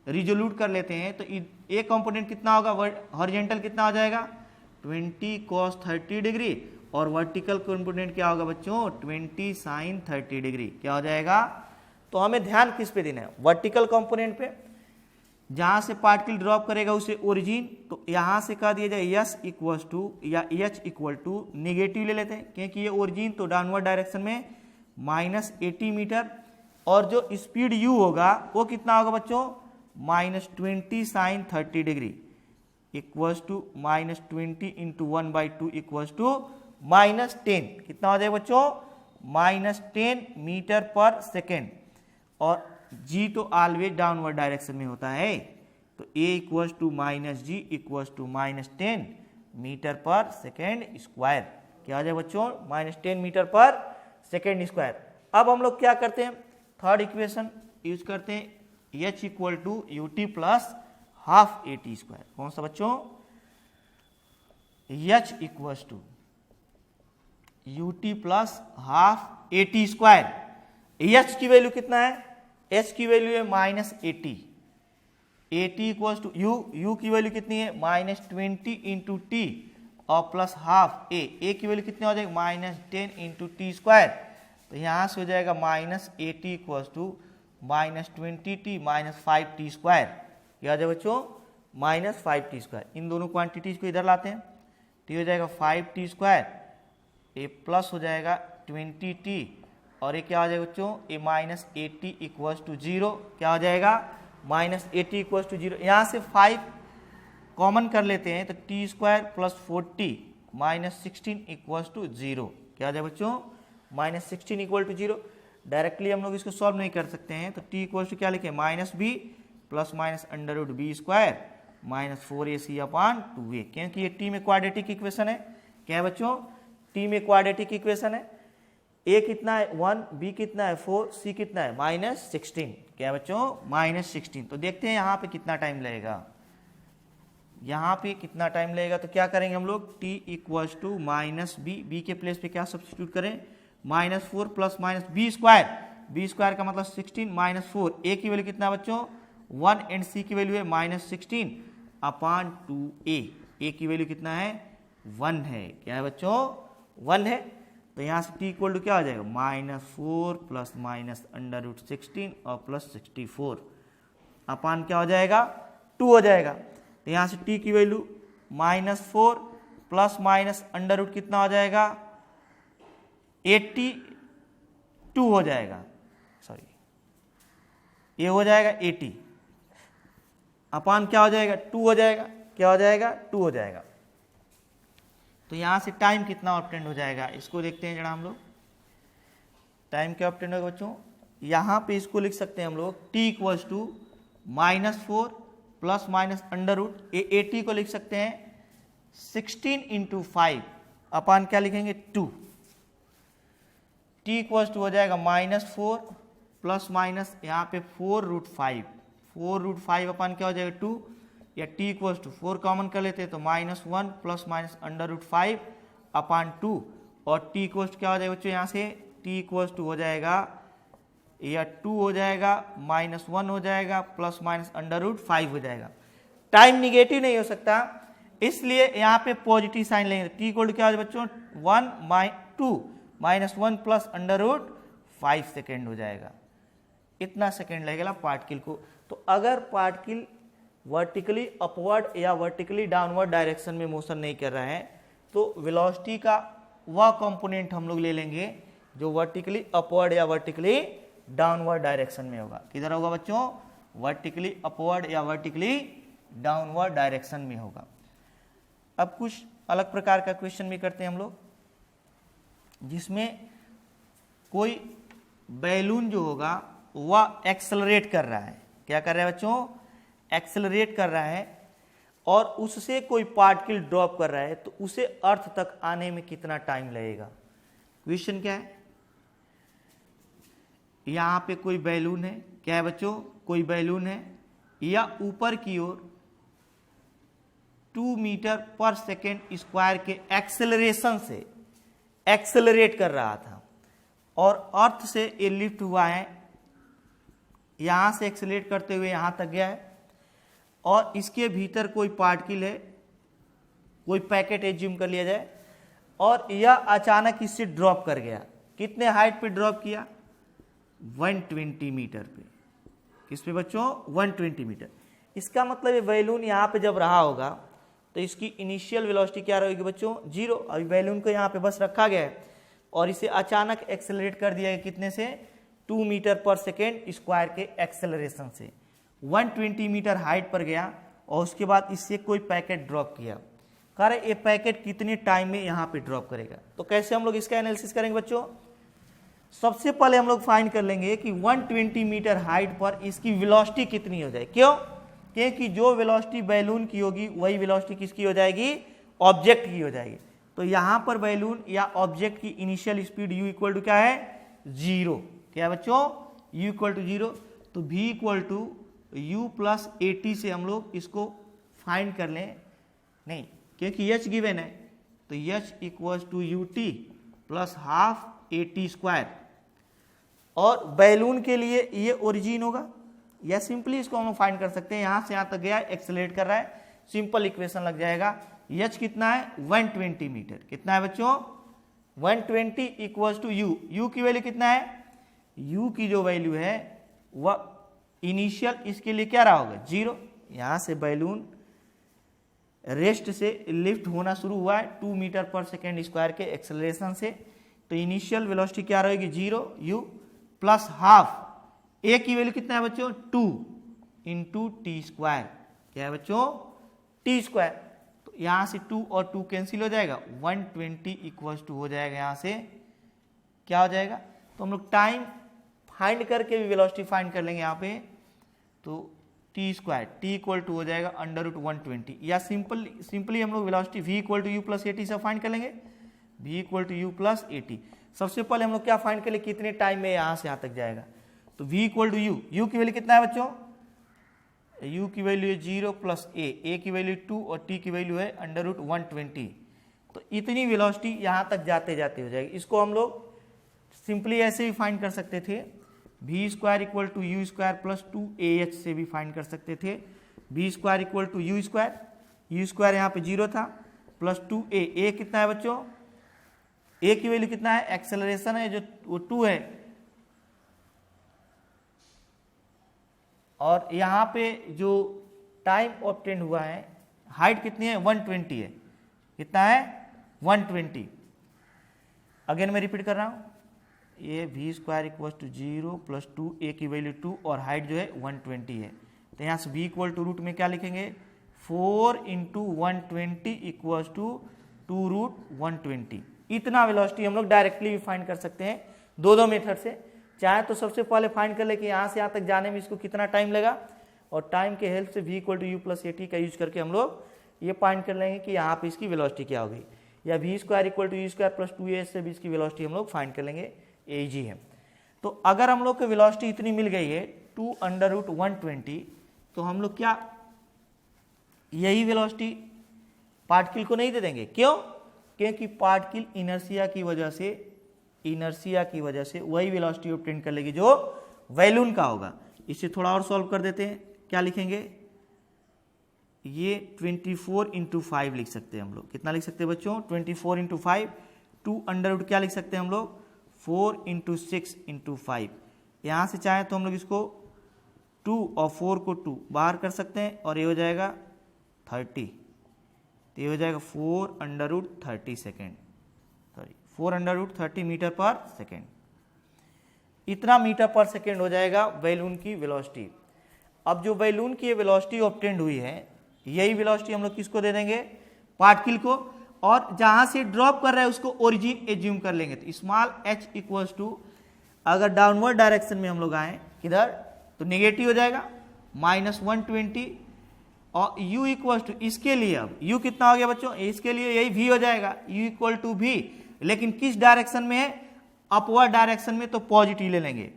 रिजोल्यूट कर लेते हैं तो एक कंपोनेंट कितना होगा, हॉरिजेंटल कितना हो जाएगा 20 cos 30 डिग्री, और वर्टिकल कंपोनेंट क्या होगा बच्चों 20 sin 30 डिग्री, क्या हो जाएगा। तो हमें ध्यान किस पे देना है, वर्टिकल कंपोनेंट पे, जहां से पार्टिकल ड्रॉप करेगा उसे ओरिजिन, तो यहां से कह दिया जाए यस इक्वल टू या एच इक्वल टू निगेटिव ले लेते हैं क्योंकि ये ओरिजिन तो डाउनवर्ड डायरेक्शन में -80 मीटर, और जो स्पीड u होगा वो कितना होगा बच्चों -20 sin 30 degree equals to -20 into 1/2 equals to -10, कितना हो जाएगा बच्चों -10 मीटर पर सेकेंड, और g तो ऑलवेज डाउनवर्ड डायरेक्शन में होता है, तो a equals to -g equals to -10 metre पर सेकेंड स्क्वायर, क्या हो जाएगा बच्चों -10 मीटर पर सेकेंड स्क्वायर। अब हम लोग क्या करते हैं, थर्ड इक्वेशन यूज करते हैं, h equal to ut plus half at square, कौन सा बच्चों h equals to ut plus half at square. h की वैल्यू कितना है, h की वैल्यू है -80, at इक्वल्स टू u की वैल्यू कितनी है -20 इंटू टी और प्लस हाफ a की वैल्यू कितनी हो जाएगी -10 इंटू टी स्क्वायर, तो यहां से हो जाएगा -80 equals to -20t -5t square, क्या हो जाएगा बच्चों -5t स्क्वायर। इन दोनों क्वांटिटीज को इधर लाते हैं, t हो जाएगा 5t स्क्वायर, ए प्लस हो जाएगा 20t, और ये क्या हो जाएगा बच्चों ये -80 इक्वल्स टू 0, क्या हो जाएगा माइनस 80 इक्वल टू 0। यहाँ से 5 कॉमन कर लेते हैं तो t square plus 40 minus 16 equal to 0। क्या आ जाए बच्चों? Minus 16 equal to 0। डायरेक्टली हम लोग इसको सॉल्व नहीं कर सकते हैं, तो टी इक्वल टू क्या लिखे? Minus b plus minus under root b square minus 4ac upon 2a, क्योंकि ये टी में क्वाड्रेटिक इक्वेशन है। क्या है बच्चों? टी में क्वाड्रेटिक इक्वेशन है। a कितना है? 1, b कितना है? 4, c कितना है? माइनस 16। क्या है बच्चों? माइनस 16। तो देखते हैं यहाँ पे कितना टाइम लगेगा, यहाँ पे कितना टाइम लगेगा। तो क्या करेंगे हम लोग? t equals to minus b के प्लेस पे क्या सब्स्टिट्यूट करें? Minus 4 plus minus b square का मतलब 16 माइनस 4। ए की वैल्यू कितना है बच्चों? 1 एंड सी की वैल्यू है माइनस 16 अपॉन 2a। ए की वैल्यू कितना है? 1 है। क्या है बच्चों? 1 है। तो यहाँ से t इक्वल टू क्या हो जाएगा? Minus 4 plus minus under root 16 और प्लस 64 अपॉन क्या हो जाएगा? 2 हो जाएगा। तो यहाँ से t की value minus 4 plus minus under root कितना हो जाएगा? 82 हो जाएगा, सॉरी ये हो जाएगा 80 अपॉन क्या हो जाएगा? 2 हो जाएगा। क्या हो जाएगा? 2 हो जाएगा। तो यहाँ से टाइम कितना ऑब्टेंड हो जाएगा, इसको देखते हैं जरा हम लोग। टाइम क्या ऑब्टेंड होगा बच्चों? यहाँ पे इसको लिख सकते हैं हम लोग t equals to minus 4 plus minus under root 80 को लिख सकते हैं 16 इंटू 5 अपॉन क्या लिखेंगे? 2। t इक्वल्स टू हो जाएगा माइनस 4 प्लस माइनस यहाँ पे 4 रूट 5 अपॉन क्या हो जाएगा? 2। या t इक्वल्स टू 4 कॉमन कर लेते हैं तो minus 1 plus minus under root 5 upon 2। और t इक्वल्स क्या हो जाएगा बच्चों? यहाँ से t इक्वल्स टू हो जाएगा या 2 हो जाएगा माइनस 1 हो जाएगा प्लस माइनस अंडर रूट 5 हो जाएगा। टाइम निगेटिव नहीं हो सकता, इसलिए यहाँ पे पॉजिटिव साइन लेंगे। t इक्वल टू क्या हो जाएगा बच्चों? 2 minus 1 plus under root 5 second हो जाएगा। इतना सेकेंड लगेगा पार्टिकल को। तो अगर पार्टिकल वर्टिकली अपवर्ड या वर्टिकली डाउनवर्ड डायरेक्शन में मोशन नहीं कर रहा है तो वेलोसिटी का वह कंपोनेंट हम लोग ले लेंगे जो वर्टिकली अपवर्ड या वर्टिकली डाउनवर्ड डायरेक्शन में होगा। किधर होगा बच्चों? वर्टिकली अपवर्ड या वर्टिकली डाउनवर्ड डायरेक्शन में होगा। अब कुछ अलग प्रकार का क्वेश्चन भी करते हैं हम लोग, जिसमें कोई बैलून जो होगा वह एक्सेलरेट कर रहा है। क्या कर रहा है बच्चों? एक्सेलरेट कर रहा है और उससे कोई पार्टिकल ड्रॉप कर रहा है, तो उसे अर्थ तक आने में कितना टाइम लगेगा? क्वेश्चन क्या है? यहाँ पे कोई बैलून है। क्या है बच्चों? कोई बैलून है या ऊपर की ओर 2 मीटर पर सेकेंड स्क्वायर के एक्सेलरेशन से एक्सेलरेट कर रहा था और अर्थ से ये लिफ्ट हुआ है, यहां से एक्सेलरेट करते हुए यहां तक गया है और इसके भीतर कोई पार्टिकल है, कोई पैकेट एज्यूम कर लिया जाए, और यह अचानक इससे ड्रॉप कर गया। कितने हाइट पे ड्रॉप किया? 120 मीटर पे। किस पे बच्चों? 120 मीटर। इसका मतलब ये बैलून यहाँ पे जब रहा होगा तो इसकी इनिशियल वेलोसिटी क्या रहेगी बच्चों? 0। अभी बैलून को यहाँ पे बस रखा गया है और इसे अचानक एक्सेलरेट कर दिया गया। कितने से? 2 मीटर पर सेकेंड स्क्वायर के एक्सेलरेशन से 120 मीटर हाइट पर गया और उसके बाद इससे कोई पैकेट ड्रॉप किया। कह रहे ये पैकेट कितने टाइम में यहाँ पे ड्रॉप करेगा। तो कैसे हम लोग इसका एनालिसिस करेंगे बच्चों? सबसे पहले हम लोग फाइंड कर लेंगे कि 120 मीटर हाइट पर इसकी वेलोसिटी कितनी हो जाए। क्यों? क्योंकि जो वेलोसिटी बैलून की होगी वही वेलोसिटी किसकी हो जाएगी? ऑब्जेक्ट की हो जाएगी। तो यहाँ पर बैलून या ऑब्जेक्ट की initial speed u equal to क्या है? 0। क्या है बच्चों? u equal to 0। तो v equal to u plus 80 से हम लोग इसको फाइंड कर लें, नहीं क्योंकि h गिवन है, तो h equal to ut plus half 80 square. और बैलून के लिए ये ओरिजिन होगा, या सिंपली इसको हम लोग फाइंड कर सकते हैं। यहां से यहां तक गया, एक्सेलरेट कर रहा है, सिंपल इक्वेशन लग जाएगा। h कितना है? 120 मीटर। कितना है बच्चों? 120 इक्वल्स टू u की वैल्यू कितना है? u की जो वैल्यू है वह इनिशियल इसके लिए क्या रहा होगा? 0। यहां से बैलून रेस्ट से लिफ्ट होना शुरू हुआ है 2 मीटर पर सेकेंड स्क्वायर के एक्सेलरेशन से, तो इनिशियल वेलोसिटी क्या रहेगी? 0 u प्लस हाफ। a की वैल्यू कितना है बच्चों? 2। इंटू टी स्क्वायर, क्या है बच्चों, टी स्क्वायर। तो यहां से 2 और 2 कैंसिल हो जाएगा, 120 इक्वल्स टू हो जाएगा, यहां से क्या हो जाएगा, तो हम लोग टाइम फाइंड करके भी वेलोसिटी फाइंड कर लेंगे यहाँ पे। तो t square t equal to हो जाएगा अंडर रूट 120, या सिंपली हम लोग velocity v equal to u plus a t से फाइंड कर लेंगे, v equal to u plus a t. सबसे पहले हम लोग क्या फाइंड कर ले, कितने टाइम में यहाँ से यहाँ तक जाएगा। तो v इक्वल टू यू की वैल्यू कितना है बच्चों, u की वैल्यू है 0 प्लस ए की वैल्यू 2 और t की वैल्यू है अंडर रूट 120। तो इतनी वेलोसिटी यहाँ तक जाते जाते हो जाएगी। इसको हम लोग सिंपली ऐसे भी फाइंड कर सकते थे, v square equal to u square plus 2ah से भी फाइंड कर सकते थे। V square equal to u square यहाँ पे 0 था, प्लस 2a कितना है बच्चों, a की वैल्यू कितना है, एक्सेलरेशन है जो वो 2 है, और यहाँ पे जो टाइम ऑब्टेन हुआ है, हाइट कितनी है, 120 है, कितना है 120। अगेन मैं रिपीट कर रहा हूँ, ये v square equal to 0 plus 2a की वैल्यू 2 और हाइट जो है 120 है। तो यहाँ से v इक्वल टू रूट में क्या लिखेंगे, 4 इंटू 120 इक्वल टू 2 रूट 120। इतना वेलोसिटी हम लोग डायरेक्टली भी फाइंड कर सकते हैं दो मेथड से। चाहे तो सबसे पहले फाइंड कर ले कि यहाँ से यहाँ तक जाने में इसको कितना टाइम लगा, और टाइम के हेल्प से v equal to u plus a t का यूज करके हम लोग ये फाइंड कर लेंगे कि यहाँ पे इसकी वेलोसिटी क्या हो गई, या v square equal to u square plus 2a से भी इसकी वेलोसिटी हम लोग फाइंड कर लेंगे, एजी है। तो अगर हम लोग को वेलोसिटी इतनी मिल गई है 2 अंडर रूट 120, तो हम लोग क्या यही वेलोसिटी पार्टिकल को नहीं दे देंगे, क्यों, क्योंकि पार्टिकल इनर्शिया की वजह से वही वेलोसिटी ऑब्टेन कर लेगी जो बैलून का होगा। इसे थोड़ा और सॉल्व कर देते हैं, क्या लिखेंगे, ये 24 इंटू 5 लिख सकते हैं हम लोग, कितना लिख सकते हैं बच्चों, 24 इंटू 5, 2 अंडर रूट क्या लिख सकते हैं हम लोग, 4 इंटू 6 इंटू 5। यहाँ से चाहे तो हम लोग इसको 2 और 4 को 2 बाहर कर सकते हैं, और ये हो जाएगा 30, तो ये हो जाएगा 4 under root 30 second, sorry 4 under root 30 metre पर सेकेंड। इतना मीटर पर सेकेंड हो जाएगा बैलून की वेलोसिटी। अब जो बैलून की वेलोसिटी ऑब्टेन्ड हुई है, यही वेलोसिटी हम लोग किसको दे देंगे, पार्टिकल को, और जहां से ड्रॉप कर रहा है उसको ओरिजिन एज्यूम कर लेंगे। तो स्मॉल h इक्वल्स टू, अगर डाउनवर्ड डायरेक्शन में हम लोग आए किधर, तो नेगेटिव हो जाएगा -120, और u इक्वल्स टू, इसके लिए अब u कितना हो गया बच्चों, इसके लिए यही v हो जाएगा, u इक्वल टू v, लेकिन किस डायरेक्शन में है, अपवर्ड डायरेक्शन में, तो पॉजिटिव ले लेंगे,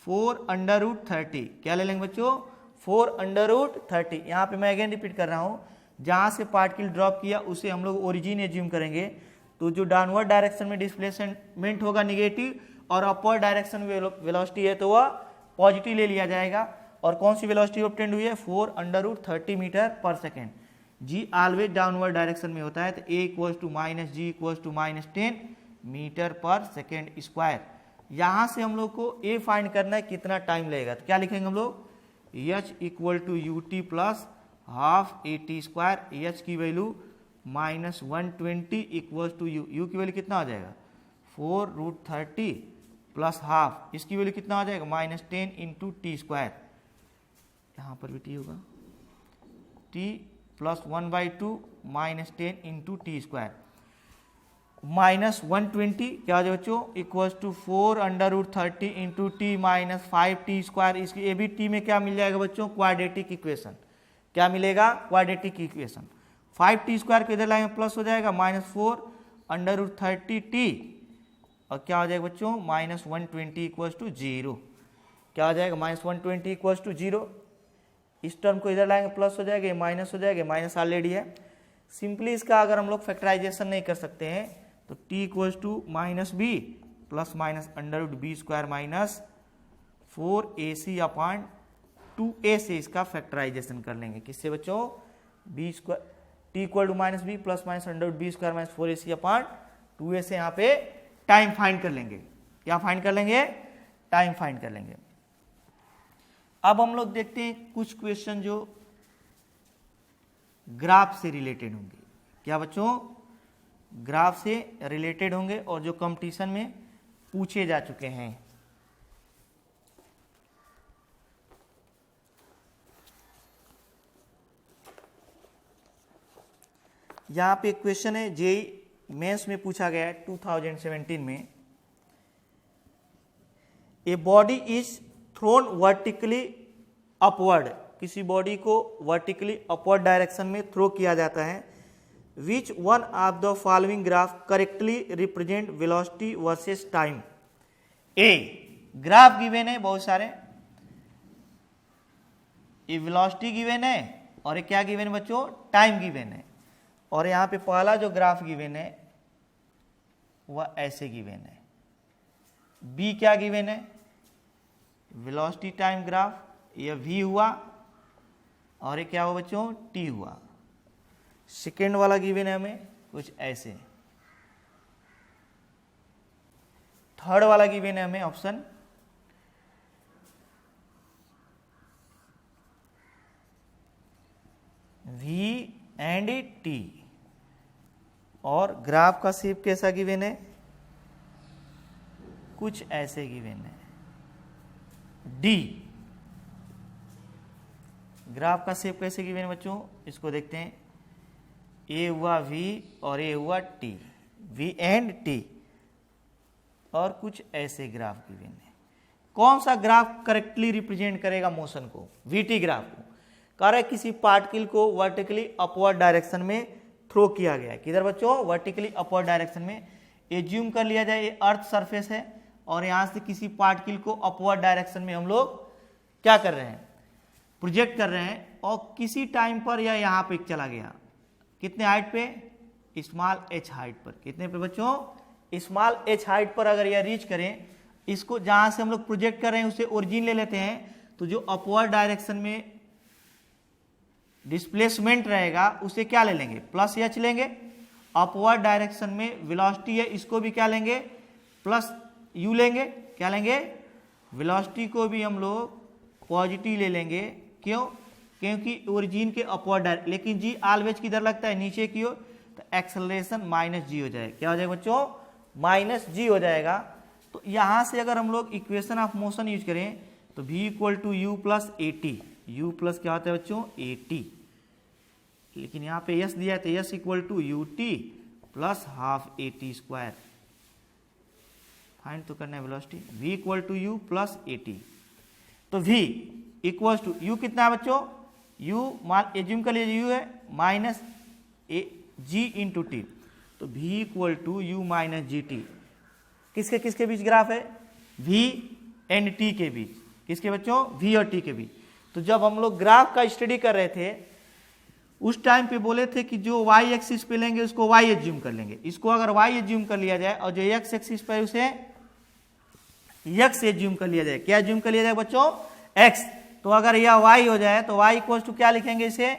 4 अंडर रूट 30, क्या ले लेंगे बच्चों, 4 अंडर रूट 30। यहाँ पे मैं अगेन रिपीट कर रहा हूँ, जहां से पार्टिकल ड्रॉप किया उसे हम लोग ओरिजिन एज्यूम करेंगे, तो जो डाउनवर्ड डायरेक्शन में डिस्प्लेसमेंट होगा नेगेटिव, और अपवर्ड डायरेक्शन में वेलोसिटी है तो वह पॉजिटिव ले लिया जाएगा। और कौन सी वेलोसिटी ऑब्टेन्ड हुई है, 4 अंडर रूट 30 मीटर पर second. G always downward direction में होता है, तो a equals to minus g equals to -10 metre पर सेकेंड स्क्वायर। यहाँ से हम लोग को a फाइंड करना है कितना टाइम लगेगा, तो क्या लिखेंगे हम लोग, h equal to u t plus half a t square, h की वैल्यू -120 इक्वल्स टू यू की वैल्यू कितना हो जाएगा, 4 रूट 30 प्लस हाफ, इसकी वैल्यू कितना हो जाएगा, -10 इंटू टी स्क्वायर, यहाँ पर भी टी होगा, t plus 1/2 -10 into t square, -120 क्या हो जाएगा बच्चों, equals to 4 under root 30 into t minus 5t square. इसकी ए बी टी में क्या मिल जाएगा बच्चों, क्वाड्रेटिक इक्वेशन, क्या मिलेगा, क्वाड्रेटिक इक्वेशन। 5t स्क्वायर को इधर लाएंगे प्लस हो जाएगा, -4 अंडर रूट 30t, और क्या हो जाएगा बच्चों, -120 इक्वल्स टू 0, क्या हो जाएगा, -120 इक्वल्स टू 0। इस टर्म को इधर लाएंगे प्लस हो जाएगा, माइनस हो जाएगा, माइनस ऑलरेडी है। सिंपली इसका अगर हम लोग फैक्टराइजेशन नहीं कर सकते हैं, तो t equals to -b plus minus under root b square minus 4ac upon 2a से इसका फैक्टराइजेशन कर लेंगे, किससे बच्चों, b square, t equal to -b plus minus under root b square minus 4ac upon 2a से यहाँ पे time find कर लेंगे। क्या फाइंड कर लेंगे, टाइम फाइंड कर लेंगे। अब हम लोग देखते हैं कुछ क्वेश्चन जो ग्राफ से रिलेटेड होंगे। क्या बच्चों, ग्राफ से रिलेटेड होंगे और जो कंपटीशन में पूछे जा चुके हैं। यहाँ पे क्वेश्चन है जेई मेंस में पूछा गया है 2017 में, a body is thrown vertically upward, किसी बॉडी को वर्टिकली अपवर्ड डायरेक्शन में थ्रो किया जाता है, which one of the following graph correctly represent velocity versus time. A graph given है बहुत सारे, ये वेलोसिटी गिवन है और ये क्या गिवन है बच्चों, टाइम गिवन है। और यहाँ पे पहला जो ग्राफ गिवन है वह ऐसे गिवन है। बी क्या गिवन है, वेलोसिटी टाइम ग्राफ, यह वी हुआ और ये क्या हुआ बच्चों, टी हुआ। सेकेंड वाला गिवन है हमें कुछ ऐसे। थर्ड वाला गिवन है हमें ऑप्शन वी एंड टी, और ग्राफ का शेप कैसा गिवन है, कुछ ऐसे गिवन है। डी ग्राफ का शेप कैसे गिवन है बच्चों, इसको देखते हैं। ए हुआ वी और ए हुआ टी, वी एंड टी, और कुछ ऐसे ग्राफ गिवन है। कौन सा ग्राफ करेक्टली रिप्रेजेंट करेगा मोशन को, वीटी ग्राफ को। कह रहा है किसी पार्टिकल को वर्टिकली अपवर्ड डायरेक्शन में थ्रो किया गया है, किधर बच्चों, वर्टिकली अपवर्ड डायरेक्शन में। एज्यूम कर लिया जाए ये अर्थ सरफेस है और यहां से किसी पार्टिकल को अपवर्ड डायरेक्शन में हम लोग क्या कर रहे हैं, प्रोजेक्ट कर रहे हैं, और किसी टाइम पर यह यहाँ पे चला गया, कितने हाइट पे, स्मॉल एच हाइट पर। कितने पे बच्चों, स्मॉल एच हाइट पर अगर यह रीच करें, इसको जहां से हम लोग प्रोजेक्ट कर रहे हैं उसे ओरिजिन ले लेते हैं, तो जो अपवर्ड डायरेक्शन में डिस्प्लेसमेंट रहेगा उसे क्या ले लेंगे, प्लस एच लेंगे। अपवर्ड डायरेक्शन में वेलोसिटी है, इसको भी क्या लेंगे, प्लस यू लेंगे। क्या लेंगे, वेलोसिटी को भी हम लोग पॉजिटिव ले लेंगे। क्यों, क्योंकि ओरिजिन के अपवर्ड डायरेक्शन, लेकिन जी ऑलवेज किधर लगता है, नीचे की ओर, तो एक्सेलरेशन माइनस जी हो जाएगा। क्या हो जाएगा बच्चों, माइनस जी हो जाएगा। तो यहां से अगर हम लोग इक्वेशन ऑफ मोशन यूज करें तो v equal to u plus a t, u plus क्या होता है बच्चों, ए टी, लेकिन यहाँ पे यस दिया है तो s equal to u t plus half a t square. Find तो करना है velocity, v equal to u plus a t. तो v इक्वल टू यू कितना है बच्चों, u मान एज्यूम कर लीजिए यू है minus a g into t, तो v equal to u minus g t. किसके किसके बीच ग्राफ है, v एंड t के बीच। किसके बच्चों, v और t के बीच। तो जब हम लोग ग्राफ का स्टडी कर रहे थे उस टाइम पे बोले थे कि जो y एक्सिस पे लेंगे उसको y एज्यूम कर लेंगे। इसको अगर y एज्यूम कर लिया जाए और जो x एक्सिस पे उसे x एज्यूम कर लिया जाए। क्या एज्यूम कर लिया जाए बच्चों, x। तो अगर यह y हो जाए तो y इक्वल टू क्या लिखेंगे इसे,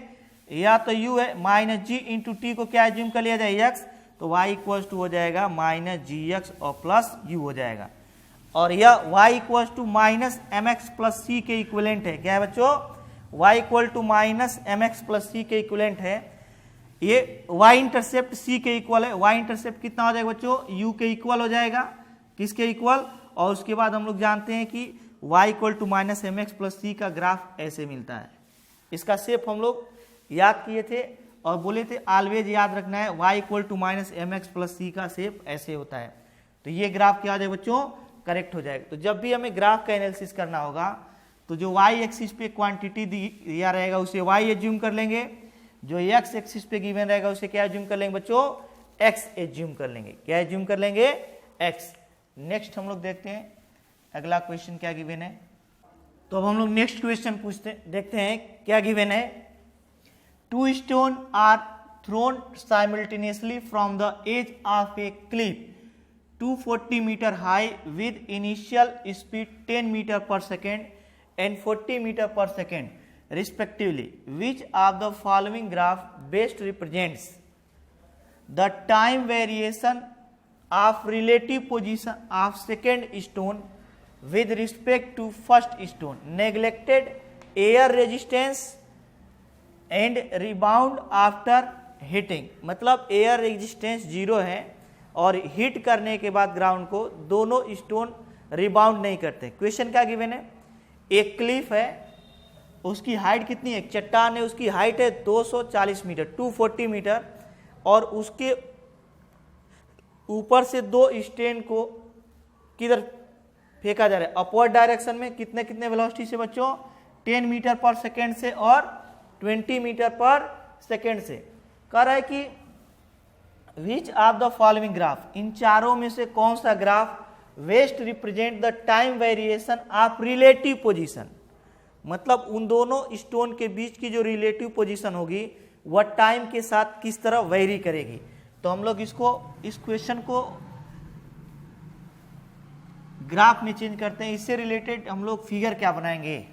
या तो u है माइनस जी इंटू टी को क्या एज्यूम कर लिया जाए x, तो y इक्वल टू हो जाएगा माइनस जी एक्स और प्लस u हो जाएगा। और यह y equal to minus m x plus c के इक्विवेलेंट है। क्या है बच्चों, y equal to minus m x plus c के इक्विवेलेंट है। ये y इंटरसेप्ट c के इक्वल है। y इंटरसेप्ट कितना हो जाएगा बच्चों, u के इक्वल हो जाएगा। किसके इक्वल, और उसके बाद हम लोग जानते हैं कि y equal to minus m x plus c का ग्राफ ऐसे मिलता है। इसका शेप हम लोग याद किए थे और बोले थे ऑलवेज याद रखना है, y equal to minus m x plus c का शेप ऐसे होता है। तो ये ग्राफ क्या हो जाएगा बच्चों, करेक्ट हो जाएगा। तो जब भी हमें ग्राफ का एनालिसिस करना होगा तो जो y एक्सिस पे क्वांटिटी दिया रहेगा उसे y एज्यूम कर लेंगे, जो x एक्सिस पे गिवन रहेगा उसे क्या एज्यूम कर लेंगे बच्चों, x एज्यूम कर लेंगे। क्या एज्यूम कर लेंगे, x। नेक्स्ट हम लोग देखते हैं अगला क्वेश्चन क्या गिवन है। तो अब हम लोग नेक्स्ट क्वेश्चन देखते हैं क्या गिवन है। Two stone are thrown simultaneously from the edge of a cliff 240 meter high with initial speed 10 meter per second and 40 meter per second respectively. Which of the following graph best represents the time variation of relative position of second stone with respect to first stone, neglected air resistance and rebound after hitting। मतलब air resistance zero है और hit करने के बाद ground को दोनों stone rebound नहीं करते। क्वेश्चन क्या गिवन है, एक क्लिफ है, उसकी हाइट कितनी है, चट्टान है, उसकी हाइट है 240 मीटर 240 मीटर, और उसके ऊपर से दो स्टेन को किधर फेंका जा रहा है, अपवर्ड डायरेक्शन में। कितने कितने वेलोसिटी से बच्चों, 10 मीटर पर सेकेंड से और 20 मीटर पर सेकेंड से। कह रहा है कि which of the following graph, इन चारों में से कौन सा graph best represent the time variation of relative position, मतलब उन दोनों स्टोन के बीच की जो रिलेटिव पोजीशन होगी वह टाइम के साथ किस तरह वेरी करेगी। तो हम लोग इसको, इस क्वेश्चन को ग्राफ में चेंज करते हैं। इससे रिलेटेड हम लोग फिगर क्या बनाएंगे,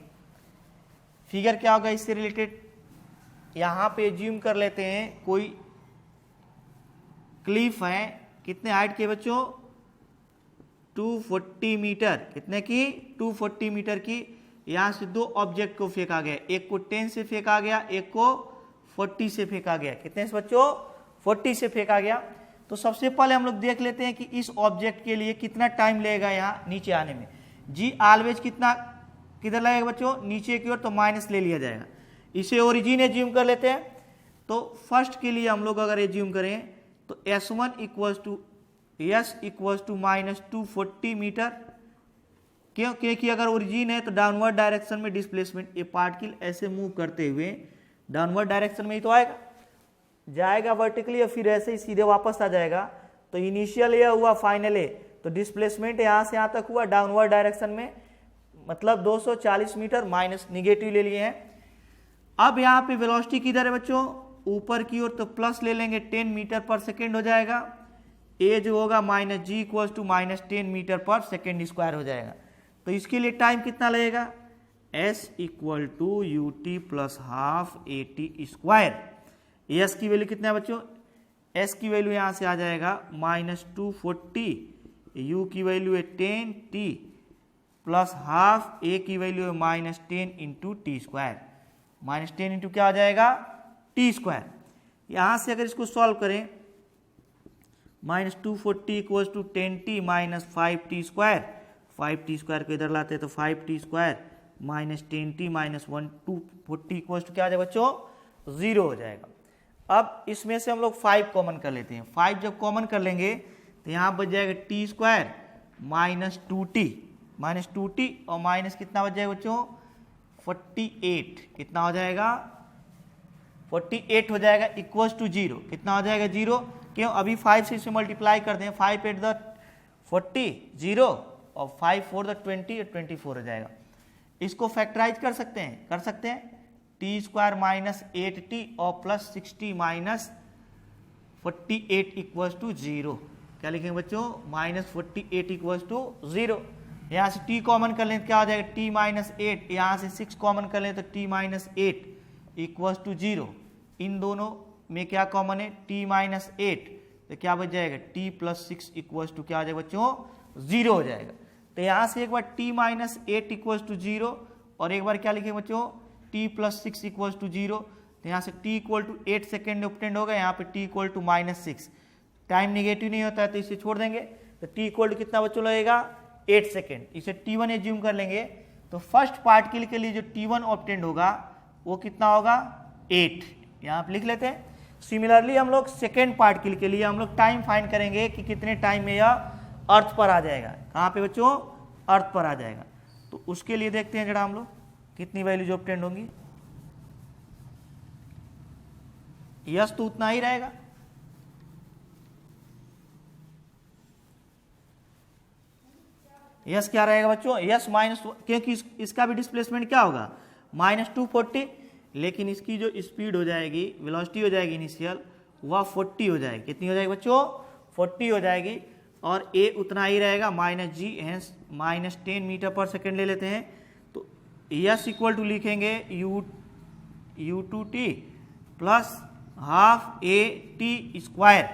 फिगर क्या होगा इससे रिलेटेड। यहां पे एज्यूम कर लेते हैं कोई क्लिफ है, कितने हाइट के बच्चों, 240 मीटर, कितने की, 240 मीटर की। यहां से दो ऑब्जेक्ट को फेंका गया, एक को 10 से फेंका गया, एक को 40 से फेंका गया। कितने से बच्चों, 40 से फेंका गया। तो सबसे पहले हम लोग देख लेते हैं कि इस ऑब्जेक्ट के लिए कितना टाइम लगेगा यहाँ नीचे आने में। जी ऑलवेज कितना, किधर लगेगा बच्चों, नीचे की ओर, तो माइनस ले लिया जाएगा। इसे ओरिजिन एज्यूम कर लेते हैं। तो फर्स्ट के लिए हम लोग अगर एज्यूम करें तो S1 equals to minus 240 metre, क्यों, क्योंकि अगर ओरिजिन है तो डाउनवर्ड डायरेक्शन में डिस्प्लेसमेंट, ये पार्टिकल ऐसे मूव करते हुए डाउनवर्ड डायरेक्शन में ही तो आएगा, जाएगा वर्टिकली और फिर ऐसे ही सीधे वापस आ जाएगा। तो इनिशियल ये हुआ, फाइनल ए, तो डिस्प्लेसमेंट यहाँ से यहाँ तक हुआ डाउनवर्ड डायरेक्शन में, मतलब 240 मीटर, माइनस निगेटिव ले लिए हैं। अब यहाँ पे वेलोसिटी किधर है बच्चों, ऊपर की ओर, तो प्लस ले लेंगे, 10 मीटर पर सेकेंड हो जाएगा। ए जो होगा minus g equals to minus 10 metre पर सेकेंड स्क्वायर हो जाएगा। तो इसके लिए टाइम कितना लगेगा, s equal to u t plus half a t square. S की वैल्यू कितना है बच्चों, एस की वैल्यू यहाँ से आ जाएगा माइनस 240, यू की वैल्यू है 10 टी प्लस हाफ, ए की वैल्यू है minus 10 into t square, minus 10 into क्या आ जाएगा, टी स्क्वायर। यहाँ से अगर इसको सॉल्व करें, minus 240 equals to 10t minus 5t square, 5t square को इधर लाते हैं तो 5t square minus 10t minus 240 equals to क्या आ जाएगा बच्चों, 0 हो जाएगा। अब इसमें से हम लोग 5 कॉमन कर लेते हैं। 5 जब कॉमन कर लेंगे तो यहाँ बच जाएगा टी स्क्वायर माइनस 2t और माइनस कितना बच जाएगा बच्चों, 48, कितना हो जाएगा, 48 हो जाएगा, इक्वल्स टू 0, कितना हो जाएगा 0, क्यों, अभी 5 से इसे मल्टीप्लाई कर दें, 5 8 द 40 0 और 5 4 द 20 और 24 हो जाएगा। इसको फैक्टराइज कर सकते हैं, टी स्क्वायर माइनस 8t और प्लस 60 माइनस 48 इक्वल्स टू 0। क्या लिखेंगे बच्चों, माइनस 48 इक्वल्स टू 0। यहाँ से t कॉमन कर लें तो क्या हो जाएगा, t माइनस 8, यहाँ से 6 कॉमन कर लें तो t माइनस 8 इक्वल्स टू 0। इन दोनों में क्या कॉमन है, t माइनस 8, तो क्या बच जाएगा, t प्लस 6 इक्वल्स टू क्या आ जाएगा बच्चों, 0 हो जाएगा। तो यहाँ से एक बार t माइनस 8 इक्वल्स टू 0 और एक बार क्या लिखेंगे बच्चों, t प्लस 6 इक्वल्स टू 0। तो यहाँ से t equal to 8 second obtained होगा, यहाँ पे t equal to minus 6, time negative नहीं होता है तो इसे छोड़ देंगे। तो t इक्वल टू कितना बच्चों लगेगा, 8 सेकेंड। इसे t1 एज्यूम कर लेंगे तो फर्स्ट पार्टिकल के लिए जो t1 ऑब्टेंड होगा वो कितना होगा, 8, यहाँ पे लिख लेते हैं। सिमिलरली हम लोग सेकेंड पार्टिकल के लिए हम लोग टाइम फाइंड करेंगे कि कितने टाइम में यह अर्थ पर आ जाएगा, कहाँ पे बच्चों, अर्थ पर आ जाएगा। तो उसके लिए देखते हैं जरा हम लोग कितनी वैल्यू जो ऑब्टेंड होंगी। यस तो उतना ही रहेगा, यस क्या रहेगा बच्चों, यस माइनस, क्योंकि इसका भी डिस्प्लेसमेंट क्या होगा, माइनस 240, लेकिन इसकी जो स्पीड हो जाएगी, वेलोसिटी हो जाएगी इनिशियल, वह 40 हो जाएगी। कितनी हो जाएगी बच्चों, 40 हो जाएगी। और ए उतना ही रहेगा, minus g, hence minus 10 metre पर सेकेंड ले लेते हैं। तो यस इक्वल टू लिखेंगे u two t plus half a t square,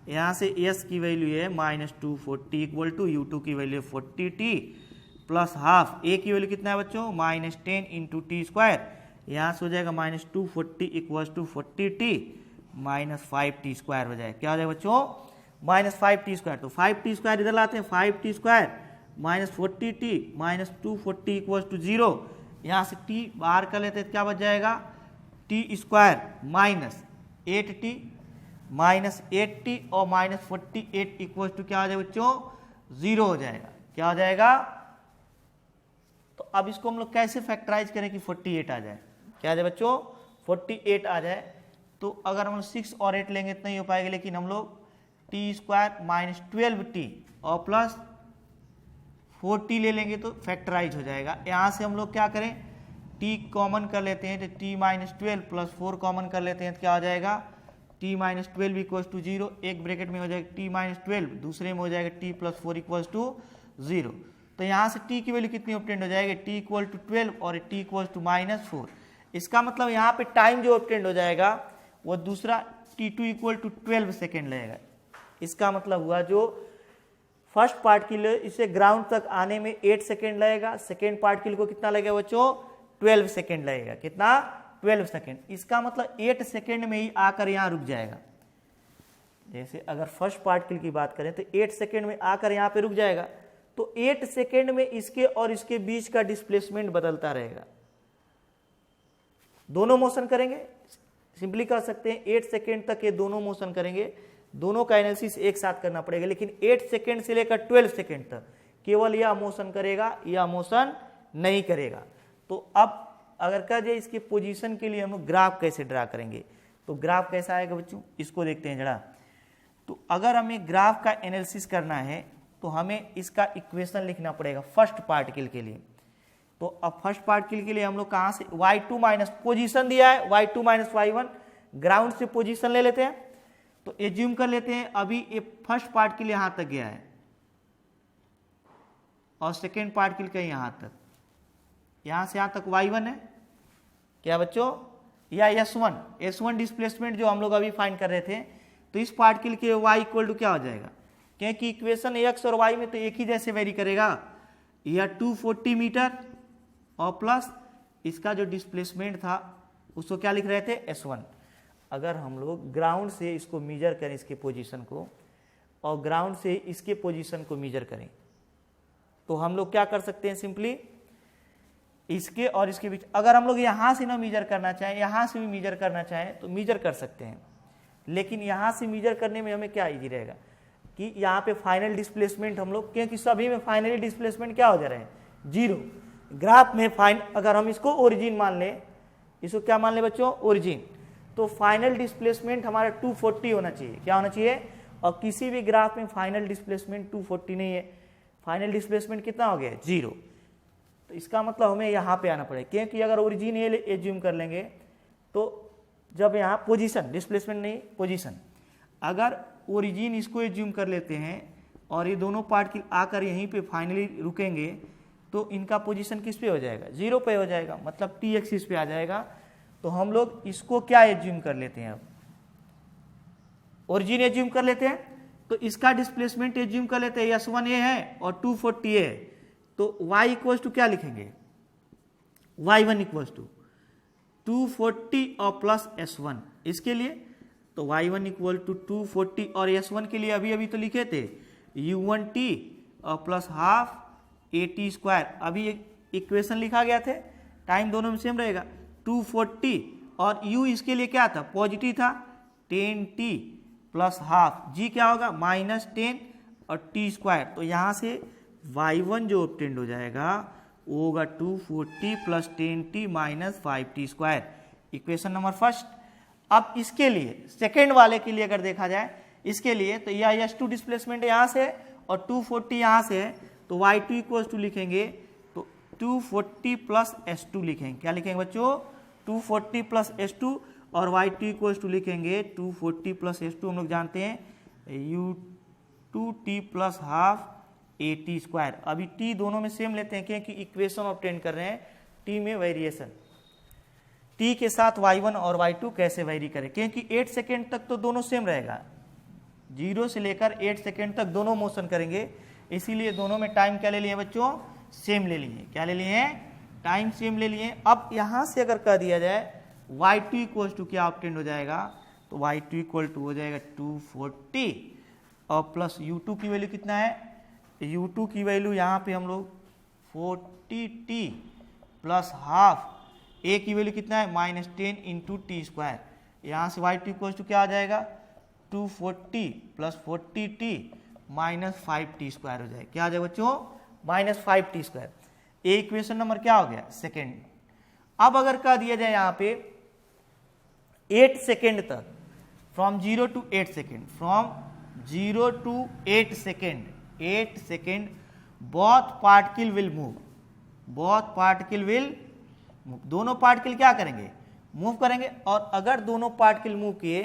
यहाँ से यस की वैल्यू है minus 240 equal to u two की value 40t plus half, a की वैल्यू कितना है बच्चों, माइनस 10 इंटू टी स्क्वायर, यहाँ से हो जाएगा minus 240 equals to 40t minus 5t square हो जाएगा। क्या हो जाएगा बच्चों, माइनस 5t स्क्वायर। तो 5t स्क्वायर इधर लाते हैं, 5t square minus 40t minus 240 equals to 0, यहाँ से t बाहर कर लेते हैं, क्या बच जाएगा, t स्क्वायर माइनस 8t -80 और -48 इक्वल टू क्या हो जाएगा बच्चों, 0 हो जाएगा। क्या हो जाएगा, तो अब इसको हम लोग कैसे फैक्टराइज करें कि 48 आ जाए। क्या आ जाए बच्चों, 48 आ जाए। तो अगर हम 6 और 8 लेंगे इतना ही हो पाएगा, लेकिन हम लोग टी स्क्वायर माइनस 12t और प्लस 4t ले लेंगे तो फैक्टराइज हो जाएगा। यहाँ से हम लोग क्या करें, t कॉमन कर लेते हैं, तो t माइनस 12 प्लस 4 कॉमन कर लेते हैं तो क्या हो जाएगा, t माइनस 12 इक्वल्स टू 0। एक ब्रैकेट में हो जाएगा t माइनस 12, दूसरे में हो जाएगा t प्लस 4 इक्वल्स टू 0। तो यहाँ से t की वैल्यू कितनी ऑब्टेंड हो जाएगी, t इक्वल टू 12 और t इक्वल्स टू -4। इसका मतलब यहाँ पे टाइम जो ऑब्टेंड हो जाएगा वो दूसरा t2 इक्वल टू 12 सेकेंड लगेगा। इसका मतलब हुआ जो फर्स्ट पार्ट के लिए इसे ग्राउंड तक आने में 8 सेकेंड लगेगा, सेकेंड पार्ट के लिए को कितना लगेगा बच्चों, 12 सेकेंड लगेगा। कितना, 12 सेकेंड। इसका मतलब 8 सेकेंड में ही आकर यहाँ रुक जाएगा। जैसे अगर फर्स्ट पार्टिकल की बात करें तो 8 सेकेंड में आकर यहाँ पे रुक जाएगा, तो 8 सेकेंड में इसके और इसके बीच का डिस्प्लेसमेंट बदलता रहेगा। दोनों मोशन करेंगे, सिंपली कर सकते हैं 8 सेकेंड तक ये दोनों मोशन करेंगे, दोनों का एनालिसिस एक साथ करना पड़ेगा। लेकिन 8 सेकेंड से लेकर 12 सेकेंड तक केवल यह मोशन करेगा, यह मोशन नहीं करेगा। तो अब अगर कह जाए इसके पोजीशन के लिए हम लोग ग्राफ कैसे ड्रा करेंगे, तो ग्राफ कैसा आएगा बच्चों, इसको देखते हैं जरा। तो अगर हमें ग्राफ का एनालिसिस करना है तो हमें इसका इक्वेशन लिखना पड़ेगा फर्स्ट पार्टिकल के लिए। तो अब फर्स्ट पार्टिकल के लिए हम लोग कहाँ से, y2 माइनस पोजीशन दिया है y2 माइनस y1, ग्राउंड से पोजीशन ले लेते हैं। तो एज्यूम कर लेते हैं अभी ये फर्स्ट पार्टिकल यहाँ तक गया है और सेकेंड पार्टिकल का यहाँ तक, यहाँ से यहाँ तक y1 है क्या बच्चों, या s1 डिस्प्लेसमेंट जो हम लोग अभी फाइंड कर रहे थे। तो इस पार्टिकल के y इक्वल टू क्या हो जाएगा, क्योंकि इक्वेशन x और y में तो एक ही जैसे वेरी करेगा। यह 240 मीटर और प्लस इसका जो डिस्प्लेसमेंट था उसको क्या लिख रहे थे, s1। अगर हम लोग ग्राउंड से इसको मेजर करें, इसके पोजीशन को, और ग्राउंड से इसके पोजीशन को मेजर करें, तो हम लोग क्या कर सकते हैं, सिंपली इसके और इसके बीच अगर हम लोग यहाँ से ना मेजर करना चाहें, यहाँ से भी मेजर करना चाहें तो मेजर कर सकते हैं। लेकिन यहाँ से मेजर करने में हमें क्या इजी रहेगा कि यहाँ पे फाइनल डिस्प्लेसमेंट हम लोग, क्योंकि सभी में फाइनली डिस्प्लेसमेंट क्या हो जा रहे हैं, 0। ग्राफ में अगर हम इसको ओरिजिन मान लें, इसको क्या मान लें बच्चों, ओरिजिन, तो फाइनल डिस्प्लेसमेंट हमारा 240 होना चाहिए। क्या होना चाहिए, और किसी भी ग्राफ में फाइनल डिस्प्लेसमेंट 240 नहीं है, फाइनल डिस्प्लेसमेंट कितना हो गया, 0। तो इसका मतलब हमें यहाँ पे आना पड़ेगा, क्योंकि अगर ओरिजिन ये एज्यूम कर लेंगे तो जब यहाँ पोजीशन, डिस्प्लेसमेंट नहीं पोजीशन, अगर ओरिजिन इसको एज्यूम कर लेते हैं और ये दोनों पार्टिकल आकर यहीं पे फाइनली रुकेंगे तो इनका पोजीशन किस पे हो जाएगा, 0 पे हो जाएगा, मतलब टी एक्सिस पे आ जाएगा। तो हम लोग इसको क्या एज्यूम कर लेते हैं, अब ओरिजिन एज्यूम कर लेते हैं, तो इसका डिस्प्लेसमेंट एज्यूम कर लेते हैं, s1 ये है और 240 है। तो y इक्वल्स टू क्या लिखेंगे, y1 इक्वल्स टू 240 और प्लस s1 इसके लिए, तो y1 इक्वल टू 240 और s1 के लिए अभी तो लिखे थे u1t और प्लस हाफ at स्क्वायर, अभी इक्वेशन लिखा गया थे, टाइम दोनों में सेम रहेगा। 240 और u इसके लिए क्या था, पॉजिटिव था, 10t प्लस हाफ, g क्या होगा -10 और t स्क्वायर। तो यहाँ से y1 जो ऑब्टेंड हो जाएगा वो होगा 240 plus 10t minus 5t square, equation number first. अब इसके लिए सेकेंड वाले के लिए अगर देखा जाए, इसके लिए तो यह s2 डिस्प्लेसमेंट यहाँ से है और 240 यहाँ से है, तो y2 इक्वल्स टू लिखेंगे तो 240 प्लस s2 लिखेंगे। क्या लिखेंगे बच्चों, 240 प्लस s2, और y2 इक्वल्स टू लिखेंगे 240 प्लस s2 हम लोग जानते हैं u2t plus half at square. अभी t दोनों में सेम लेते हैं क्योंकि इक्वेशन ऑब्टेन कर रहे हैं, t में वेरिएशन, t के साथ y1 और y2 कैसे वेरी करें, क्योंकि 8 सेकेंड तक तो दोनों सेम रहेगा, 0 से लेकर 8 सेकेंड तक दोनों मोशन करेंगे, इसीलिए दोनों में टाइम क्या ले लिए बच्चों, सेम ले लिए। क्या ले लिए हैं, टाइम सेम ले लिए। अब यहाँ से अगर कह दिया जाए y2 इक्वल टू क्या ऑब्टेन हो जाएगा, तो y2 इक्वल टू हो जाएगा 240 और प्लस u2 की वैल्यू कितना है, u2 की वैल्यू यहाँ पे हम लोग 40t प्लस हाफ, a की वैल्यू कितना है -10 इंटू टी स्क्वायर। यहाँ से y2 इक्वल टू क्या आ जाएगा, 240 plus 40t minus 5t square हो जाए। क्या आ जाए बच्चों? Minus 5t square. ये इक्वेशन नंबर क्या हो गया? सेकेंड। अब अगर कह दिया जाए यहाँ पे 8 सेकेंड तक, from 0 to 8 second, from 0 to 8 second, 8 second both particle will move, both particle will move, दोनों पार्टिकल क्या करेंगे? मूव करेंगे। और अगर दोनों पार्टिकल मूव किए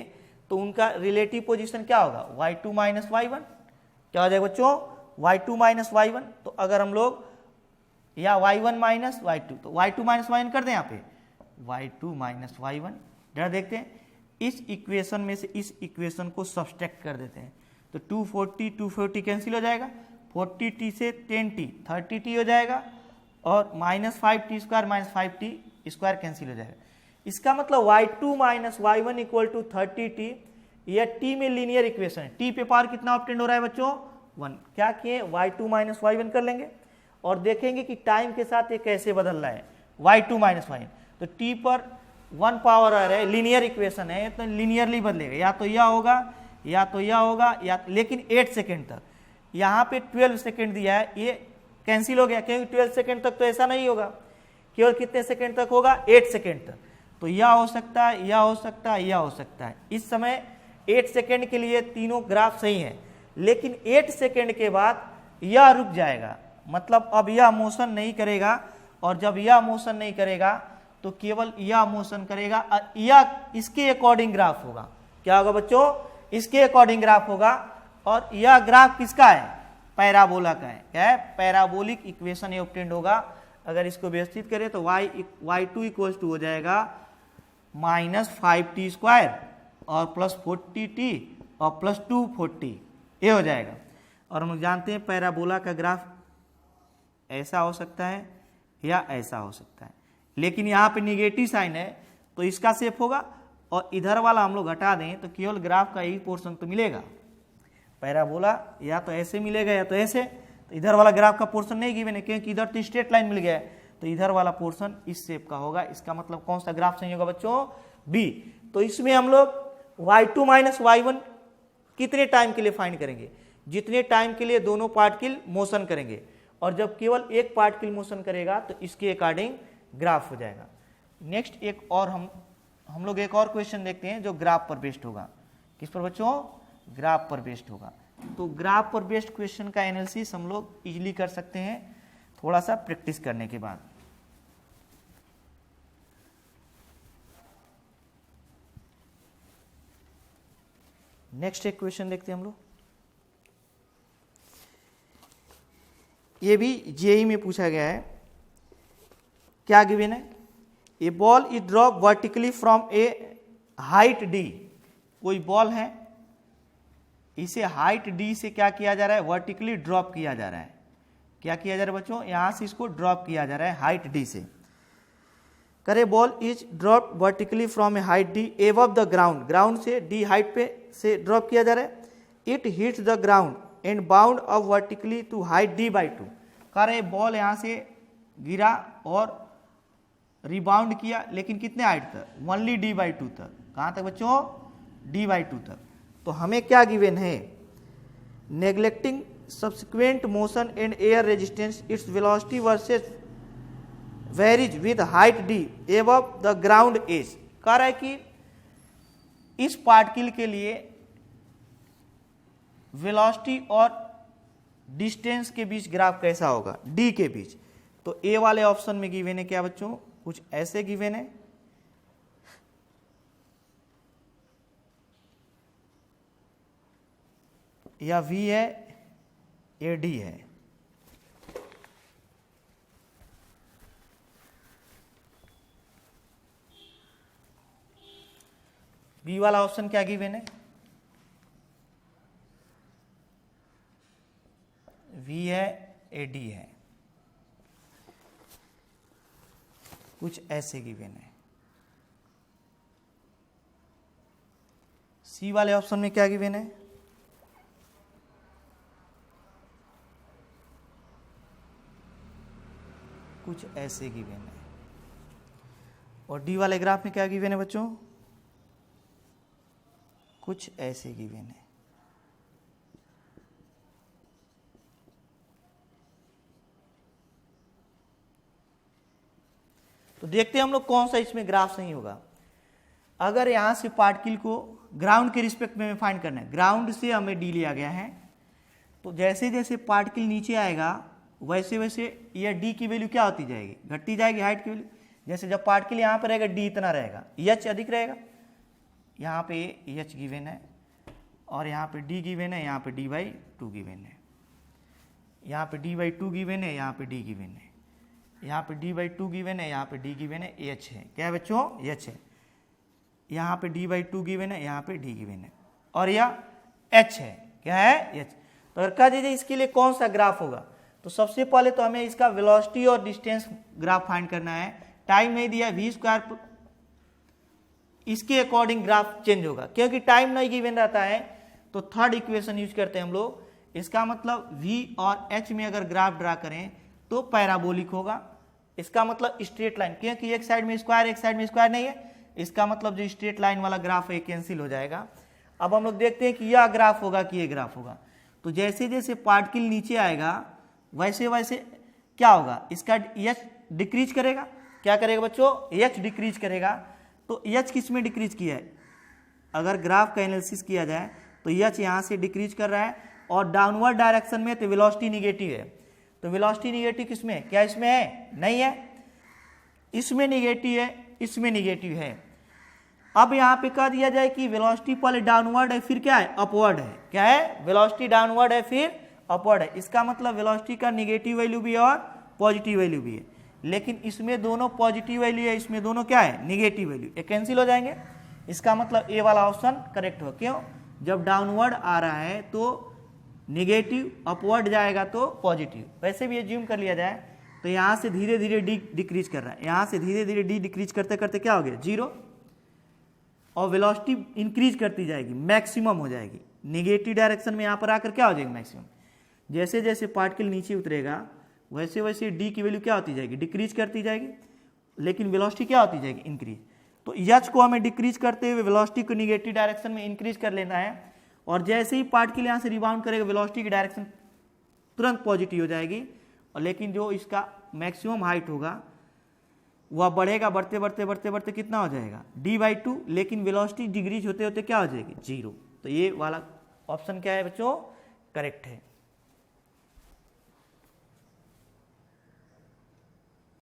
तो उनका रिलेटिव पोजीशन क्या होगा? y2 minus y1। क्या हो जाएगा बच्चों? y2 minus y1। तो अगर हम लोग या y1 माइनस y2, तो y2 माइनस y1 कर दें यहाँ पे, y2 माइनस y1। जरा देखते हैं, इस इक्वेशन में से इस इक्वेशन को सब्सट्रैक्ट कर देते हैं, तो 240 कैंसिल हो जाएगा, 40t से 10t 30t हो जाएगा, और minus 5t square minus 5t square cancel हो जाएगा। इसका मतलब y2 minus y1 equal to 30t, यह t में लीनियर इक्वेशन है। t पे पावर कितना ऑब्टेंड हो रहा है बच्चों? 1। क्या किए? y2 माइनस y1 कर लेंगे और देखेंगे कि टाइम के साथ ये कैसे बदल रहा है, y2 माइनस y1। तो t पर 1 पावर आ रहा है, लीनियर इक्वेशन है तो लीनियरली बदलेगा, या तो यह होगा या तो यह होगा, या लेकिन 8 सेकेंड तक। यहाँ पे 12 सेकेंड दिया है, ये कैंसिल हो गया क्योंकि 12 सेकेंड तक तो ऐसा नहीं होगा, केवल कितने सेकेंड तक होगा? 8 सेकेंड तक। तो यह हो सकता है, यह हो सकता है, यह हो सकता है। इस समय 8 सेकेंड के लिए तीनों ग्राफ सही है, लेकिन 8 सेकेंड के बाद यह रुक जाएगा, मतलब अब यह मोशन नहीं करेगा, और जब यह मोशन नहीं करेगा तो केवल यह मोशन करेगा, यह इसके अकॉर्डिंग ग्राफ होगा। क्या होगा बच्चों? इसके अकॉर्डिंग ग्राफ होगा, और यह ग्राफ किसका है? पैराबोला का है। क्या है? पैराबोलिक इक्वेशन ये ऑब्टेंड होगा। अगर इसको व्यवस्थित करें तो y2 इक्वल टू हो जाएगा माइनस 5t स्क्वायर और प्लस 40t और प्लस 240, ये हो जाएगा। और हम जानते हैं पैराबोला का ग्राफ ऐसा हो सकता है या ऐसा हो सकता है, लेकिन यहाँ पे निगेटिव साइन है तो इसका शेप होगा, और इधर वाला हम लोग हटा दें तो केवल ग्राफ का यही पोर्शन तो मिलेगा। पैराबोला या तो ऐसे मिलेगा या तो ऐसे, तो इधर वाला ग्राफ का पोर्शन नहीं गिवन है क्योंकि इधर तो स्ट्रेट लाइन मिल गया है, तो इधर वाला पोर्शन इस शेप का होगा। इसका मतलब कौन सा ग्राफ सही होगा बच्चों? बी। तो इसमें हम लोग y2 माइनस y1 कितने टाइम के लिए फाइंड करेंगे? जितने टाइम के लिए दोनों पार्टिकल मोशन करेंगे, और जब केवल एक पार्टिकल मोशन करेगा तो इसके अकॉर्डिंग ग्राफ हो जाएगा। नेक्स्ट एक और हम लोग एक और क्वेश्चन देखते हैं जो ग्राफ पर बेस्ड होगा। किस पर बच्चों? ग्राफ पर बेस्ड होगा। तो ग्राफ पर बेस्ड क्वेश्चन का एनालिसिस हम लोग इजीली कर सकते हैं थोड़ा सा प्रैक्टिस करने के बाद। नेक्स्ट एक क्वेश्चन देखते हैं हम लोग, ये भी जेईई में पूछा गया है। क्या गिवन है? A ball is drop vertically from a height D. कोई बॉल है, इसे हाइट डी से क्या किया जा रहा है? वर्टिकली ड्रॉप किया जा रहा है। क्या किया जा रहा है बच्चों? यहां से इसको ड्रॉप किया जा रहा है हाइट डी से। करे ball is drop vertically from a height d above the ground, ground से डी हाइट पे से ड्रॉप किया जा रहा है। It hits the ground and bound up vertically to height d by 2। करे बॉल यहां से गिरा और रिबाउंड किया, लेकिन कितने हाइट तक? ओनली डी बाई 2 तक। कहां तक बच्चों? डी बाई 2 तक। तो हमें क्या गिवन है? Neglecting subsequent motion and air resistance, its velocity versus varies with height d above the ground as. कह रहा है कि इस पार्टिकल के लिए वेलोसिटी और डिस्टेंस के बीच ग्राफ कैसा होगा? डी के बीच। तो ए वाले ऑप्शन में गिवन है क्या बच्चों? कुछ ऐसे गिवन है, या वी है या डी है। बी वाला ऑप्शन क्या गिवन है? वी है ए डी है, कुछ ऐसे गिवन है। सी वाले ऑप्शन में क्या गिवन है? कुछ ऐसे गिवन है। और डी वाले ग्राफ में क्या गिवन है बच्चों? कुछ ऐसे गिवन है। तो देखते हैं हम लोग कौन सा इसमें ग्राफ सही होगा। अगर यहां से पार्टिकल को ग्राउंड के रिस्पेक्ट में फाइंड करना है, ग्राउंड से हमें डी लिया गया है, तो जैसे जैसे पार्टिकल नीचे आएगा वैसे वैसे यह डी की वैल्यू क्या होती जाएगी, घटती जाएगी हाइट की वैल्यू। जैसे जब पार्टिकल यहाँ पर रहेगा डी इतना रहेगा, एच अधिक रहेगा, यहाँ पे एच गिवन है और यहाँ पे डी गिवन है, यहाँ पे डी बाई टू गिवन है, यहाँ पे डी बाई टू गिवन है, यहाँ पे डी गिवन है, यहाँ पे डी बाई टू गिवन है, यहाँ पे डी गिवन है, एच है, क्या है बच्चों, एच है। यहाँ पे डी बाई टू गिवन है, यहाँ पे डी गिवन है और यह एच है, क्या है, एच। तो अगर कह दीजिए इसके लिए कौन सा ग्राफ होगा, तो सबसे पहले तो हमें इसका वेलोसिटी और डिस्टेंस ग्राफ फाइंड करना है। टाइम नहीं दिया, वी स्क्वायर, इसके अकॉर्डिंग ग्राफ चेंज होगा, क्योंकि टाइम नहीं गिवन रहता है तो थर्ड इक्वेशन यूज करते हैं हम लोग। इसका मतलब v और h में अगर ग्राफ ड्रा करें तो पैराबोलिक होगा, इसका मतलब स्ट्रेट लाइन, क्योंकि एक साइड में स्क्वायर एक साइड में स्क्वायर नहीं है, इसका मतलब जो स्ट्रेट लाइन वाला ग्राफ है कैंसिल हो जाएगा। अब हम लोग देखते हैं कि यह ग्राफ होगा कि ये ग्राफ होगा। तो जैसे जैसे पार्टिकल नीचे आएगा वैसे वैसे क्या होगा, इसका एच डिक्रीज करेगा, क्या करेगा बच्चों, एच डिक्रीज करेगा। तो एच किस में डिक्रीज किया है, अगर ग्राफ का एनालिसिस किया जाए तो एच यहाँ से डिक्रीज कर रहा है और डाउनवर्ड डायरेक्शन में तो वेलोसिटी निगेटिव है। तो वेलोसिटी निगेटिव किसमें, क्या इसमें है, नहीं है, इसमें निगेटिव है, इसमें निगेटिव है। अब यहाँ पे कह दिया जाए कि वेलोसिटी पहले डाउनवर्ड है फिर क्या है, अपवर्ड है, क्या है, वेलोसिटी डाउनवर्ड है फिर अपवर्ड है। इसका मतलब वेलोसिटी का निगेटिव वैल्यू भी है और पॉजिटिव वैल्यू भी है, लेकिन इसमें दोनों पॉजिटिव वैल्यू है, इसमें दोनों क्या है, निगेटिव वैल्यू, ये कैंसिल हो जाएंगे। इसका मतलब ए वाला ऑप्शन करेक्ट हो, क्यों, जब डाउनवर्ड आ रहा है तो निगेटिव, अपवर्ड जाएगा तो पॉजिटिव। वैसे भी एज्यूम कर लिया जाए तो यहाँ से धीरे धीरे डी डिक्रीज कर रहा है, यहाँ से धीरे धीरे डी डिक्रीज करते करते क्या हो गया, जीरो, और वेलोसिटी इंक्रीज करती जाएगी, मैक्सिमम हो जाएगी, निगेटिव डायरेक्शन में यहाँ पर आकर क्या हो जाएगी, मैक्सिमम। जैसे जैसे पार्टिकल नीचे उतरेगा वैसे वैसे डी की वैल्यू क्या होती जाएगी, डिक्रीज करती जाएगी, लेकिन वेलोसिटी क्या होती जाएगी, इंक्रीज। तो एच को हमें डिक्रीज करते हुए वेलोसिटी को निगेटिव डायरेक्शन में इंक्रीज कर लेना है, और जैसे ही पार्टिकल यहाँ से रिबाउंड करेगा वेलोसिटी की डायरेक्शन तुरंत पॉजिटिव हो जाएगी, और लेकिन जो इसका मैक्सिमम हाइट होगा वह बढ़ेगा, बढ़ते बढ़ते बढ़ते बढ़ते कितना हो जाएगा, डी बाई टू, लेकिन वेलोसिटी डिक्रीज होते होते क्या हो जाएगी, जीरो। तो ये वाला ऑप्शन क्या है बच्चों, करेक्ट है।